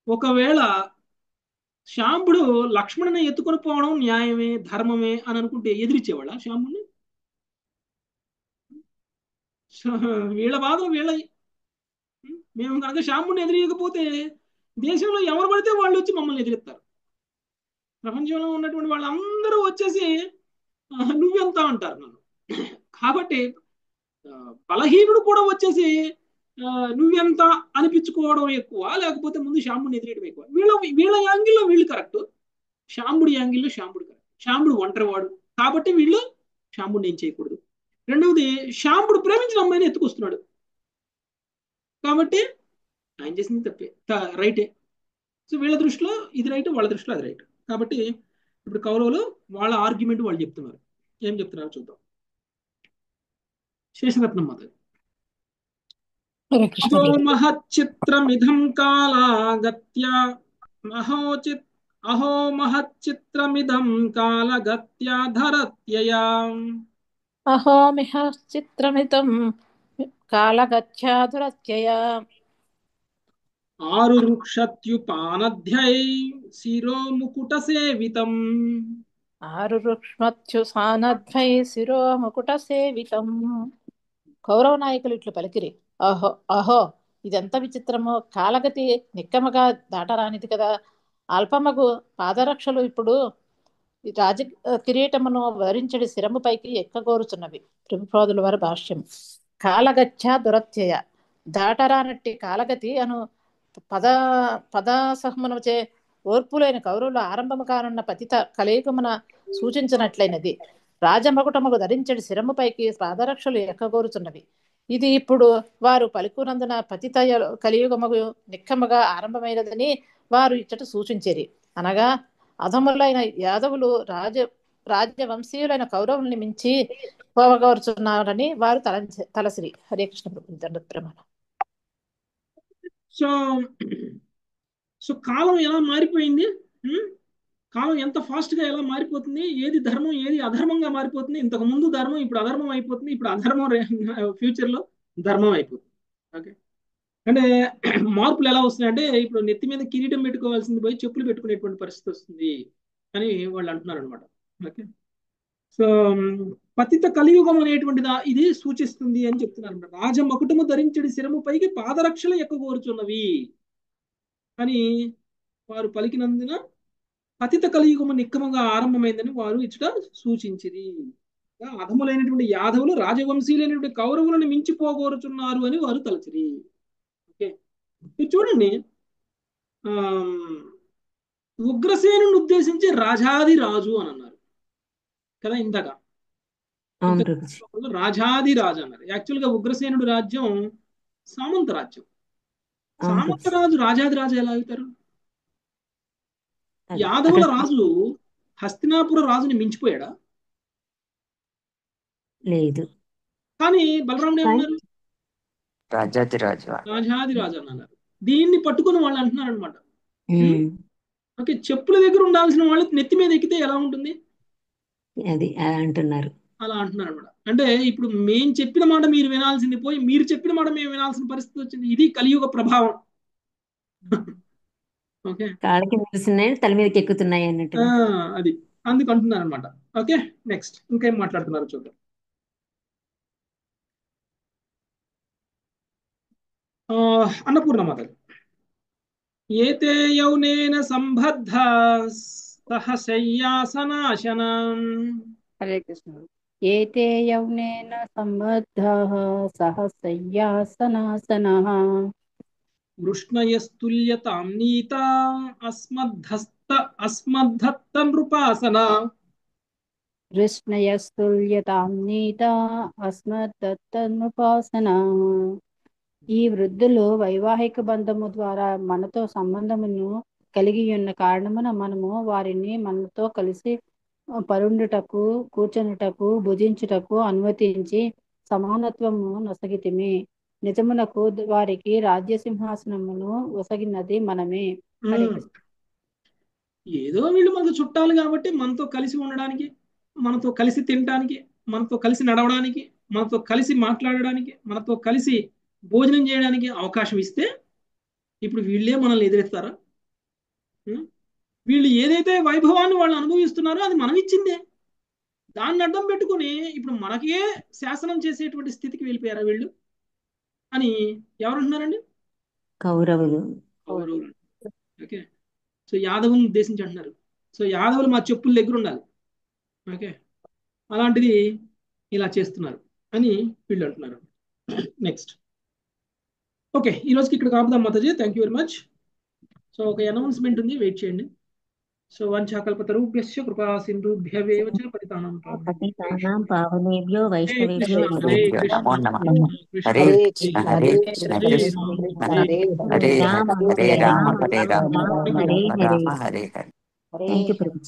ఒకవేళ శాంబుడు లక్ష్మణుని ఎత్తుకొని పోవడం న్యాయమే ధర్మమే అని అనుకుంటే ఎదిరించేవాళ్ళ శాంబుడిని? వీళ్ళ బాధలు వీళ్ళ. మేము కనుక శాంబుడిని ఎదిరియకపోతే దేశంలో ఎవరు పడితే వాళ్ళు వచ్చి మమ్మల్ని ఎదిరిస్తారు. ప్రపంచంలో ఉన్నటువంటి వాళ్ళందరూ వచ్చేసి నువ్వెంత అంటారు నన్ను. కాబట్టి బలహీనుడు కూడా వచ్చేసి నువ్వెంత అనిపించుకోవడం ఎక్కువ, లేకపోతే ముందు శాంబుడిని ఎదిరియడం ఎక్కువ. వీళ్ళ యాంగిల్లో వీళ్ళు కరెక్ట్, శాంబుడి యాంగిల్లో శాంబుడు కరెక్ట్. శాంబుడు ఒంటరివాడు కాబట్టి వీళ్ళు శాంబుడిని ఏం చేయకూడదు. రెండవది, శాంబుడు ప్రేమించిన అమ్మాయిని ఎత్తుకొస్తున్నాడు కాబట్టి ఆయన చేసింది తప్పే రైటే. సో వీళ్ళ దృష్టిలో ఇది రైట్, వాళ్ళ దృష్టిలో అది రైట్. కాబట్టి ఇప్పుడు కౌరవులు వాళ్ళ ఆర్గ్యుమెంట్ వాళ్ళు చెప్తున్నారు. ఏం చెప్తున్నారో చూద్దాం. శేషరత్నం మాత. అహో మహచ్చిత్రమిదం కాలగత్యా అహో మహచ్చిత్రమిదం కాలగత్యా ధరత్యయా. అహో మహచ్చిత్రమిదం కాలగత్యాధురత్యయా. ఆరు వృక్షత్యుపానధ్యై శిరో ముకుట సేవితం. ఆరు వృక్షత్యుసానధ్యై శిరో ముకుట సేవితం. కౌరవ నాయకులు ఇట్లు పలికిరి. అహో అహో, ఇదెంత విచిత్రమో! కాలగతి నిక్కమగా దాటరానిది కదా. అల్పమగు పాదరక్షలు ఇప్పుడు రాజ కిరీటమును వరించడి శిరముపైకి ఎక్కగోరుచున్నవి. ప్రభుపాదుల వారి భాష్యం. కాలగచ్చ దురత్యయ, దాటరానట్టి కాలగతి అను పదసహమునచే ఓర్పులైన కౌరవుల ఆరంభము కానున్న పతిత కలియుగమున సూచించినట్లయినది. రాజమకుటముకు ధరించడి శిరముపైకి పాదరక్షలు ఎక్కగోరుచున్నవి. ఇది ఇప్పుడు వారు పలుకునందున పతిత కలియుగముగు నిక్కముగా ఆరంభమైనదని వారు ఇచ్చట సూచించేరి. అనగా అధములైన యాదవులు రాజవంశీయులైన కౌరవుల్ని మించి పోవగోరుచున్నారని వారు తలసిరి. హరే కృష్ణ ప్రమాణ. సో కాలం ఎలా మారిపోయింది, కాలం ఎంత ఫాస్ట్ గా ఎలా మారిపోతుంది, ఏది ధర్మం ఏది అధర్మంగా మారిపోతుంది. ఇంతకు ముందు ధర్మం ఇప్పుడు అధర్మం అయిపోతుంది, ఇప్పుడు అధర్మం ఫ్యూచర్ లో ధర్మం అయిపోతుంది. ఓకే, అంటే మార్పులు ఎలా వస్తున్నాయంటే ఇప్పుడు నెత్తి మీద కిరీటం పెట్టుకోవాల్సింది పోయి చెప్పులు పెట్టుకునేటువంటి పరిస్థితి వస్తుంది అని వాళ్ళు అంటున్నారు అనమాట. ఓకే, సో పతిత కలియుగం అనేటువంటిదా ఇది సూచిస్తుంది అని చెప్తున్నారు. రాజమకుటము ధరించడి శిరము పైకి పాదరక్షలు ఎక్కగోరుచున్నవి అని వారు పలికినందున పతిత కలియుగము నిక్కముగా ఆరంభమైందని వారు ఇచ్చట సూచించిరి. అధములైనటువంటి యాదవులు రాజవంశీలైనటువంటి కౌరవులను మించిపోగోరుచున్నారు అని వారు తలచిరి. ఓకే, చూడండి, ఉగ్రసేనుని ఉద్దేశించి రాజాది రాజు అని అన్నారు కదా ఇందాక. రాజాది రాజు అన్నారు. యాక్చువల్ గా ఉగ్రసేనుడు రాజ్యం సామంత రాజ్యం. సామంత రాజు రాజాది రాజు ఎలా అవుతారు? యాదవుల రాజు హస్తినాపుర రాజుని మించిపోయాడా? లేదు. కానీ బలరాముడు ఏమన్నారు? రాజాది రాజు అన్నారు. దీన్ని పట్టుకుని వాళ్ళు అంటున్నారు అనమాట. ఓకే, చెప్పుల దగ్గర ఉండాల్సిన వాళ్ళు నెత్తి మీద ఎక్కితే ఎలా ఉంటుంది అది అంటున్నారు, అలా అంటున్నారు అనమాట. అంటే ఇప్పుడు మేం చెప్పిన మాట మీరు వినాల్సింది పోయి మీరు చెప్పిన మాట మేము వినాల్సిన పరిస్థితి వచ్చింది. ఇది కలియుగ ప్రభావం. ఓకే, కాళ్ళకి నిలుస్తున్నాయి తల మీదకి ఎక్కుతున్నాయి అన్నట్టుగా. అది అందుకు అంటున్నారు అనమాట. ఓకే, నెక్స్ట్ ఇంకేం మాట్లాడుతున్నారు చూద్దాం. అన్నపూర్ణ మాత, ఏతే యౌనేన సంబద్ధ సహశయ్యాసనాశనం. హరే కృష్ణ. ఏతే యౌనేన సంబద్ధః సహశయ్యాసనాసనః వృష్ణయస్తుల్యతాం నీత అస్మద్ధత్త నృపాసన. కృష్ణయస్తుల్యతాం నీత అస్మద్దత్తనుపాసన. ఈ వృద్ధులు వైవాహిక బంధము ద్వారా మనతో సంబంధమును కలిగి ఉన్న కారణమున మనము వారిని మనతో కలిసి పరుండుటకు, కూర్చొనుటకు, భుజించుటకు అనుమతించి సమానత్వము నొసగితిమి. నిజమునకు వారికి రాజ్య సింహాసనమును ఒసగినది మనమే. హరే కృష్ణ. ఏదో వీళ్ళు మనకు చుట్టాలు కాబట్టి మనతో కలిసి ఉండడానికి, మనతో కలిసి తినడానికి, మనతో కలిసి నడవడానికి, మనతో కలిసి మాట్లాడడానికి, మనతో కలిసి భోజనం చేయడానికి అవకాశం ఇస్తే ఇప్పుడు వీళ్ళే మనల్ని ఎదిరిస్తారా? వీళ్ళు ఏదైతే వైభవాన్ని వాళ్ళు అనుభవిస్తున్నారో అది మనం ఇచ్చిందే. దాన్ని అడ్డం పెట్టుకుని ఇప్పుడు మనకే శాసనం చేసేటువంటి స్థితికి వెళ్ళిపోయారా వీళ్ళు అని ఎవరంటున్నారండి? కౌరవులు. ఓకే, సో యాదవుని ఉద్దేశించి అంటున్నారు. సో యాదవులు మా చెప్పుల దగ్గర ఉండాలి. ఓకే, అలాంటిది ఇలా చేస్తున్నారు అని వీళ్ళు అంటున్నారు. నెక్స్ట్. ఓకే, ఈ రోజుకి ఇక్కడ కాపుదాం Mataji. Thank you very much. So ఒక అనౌన్స్మెంట్ ఉంది, వెయిట్ చేయండి. సో వంచాకల్పతరుభ్యశ్చ కృపా సింధుభ్యవేవ చ పతితానాం పావనేభ్యో వైష్ణవేభ్యో నమో నమః. హరే కృష్ణ హరే కృష్ణ కృష్ణ హరే హరే, హరే రామ హరే రామ రామ రామ హరే హరే. Thank you.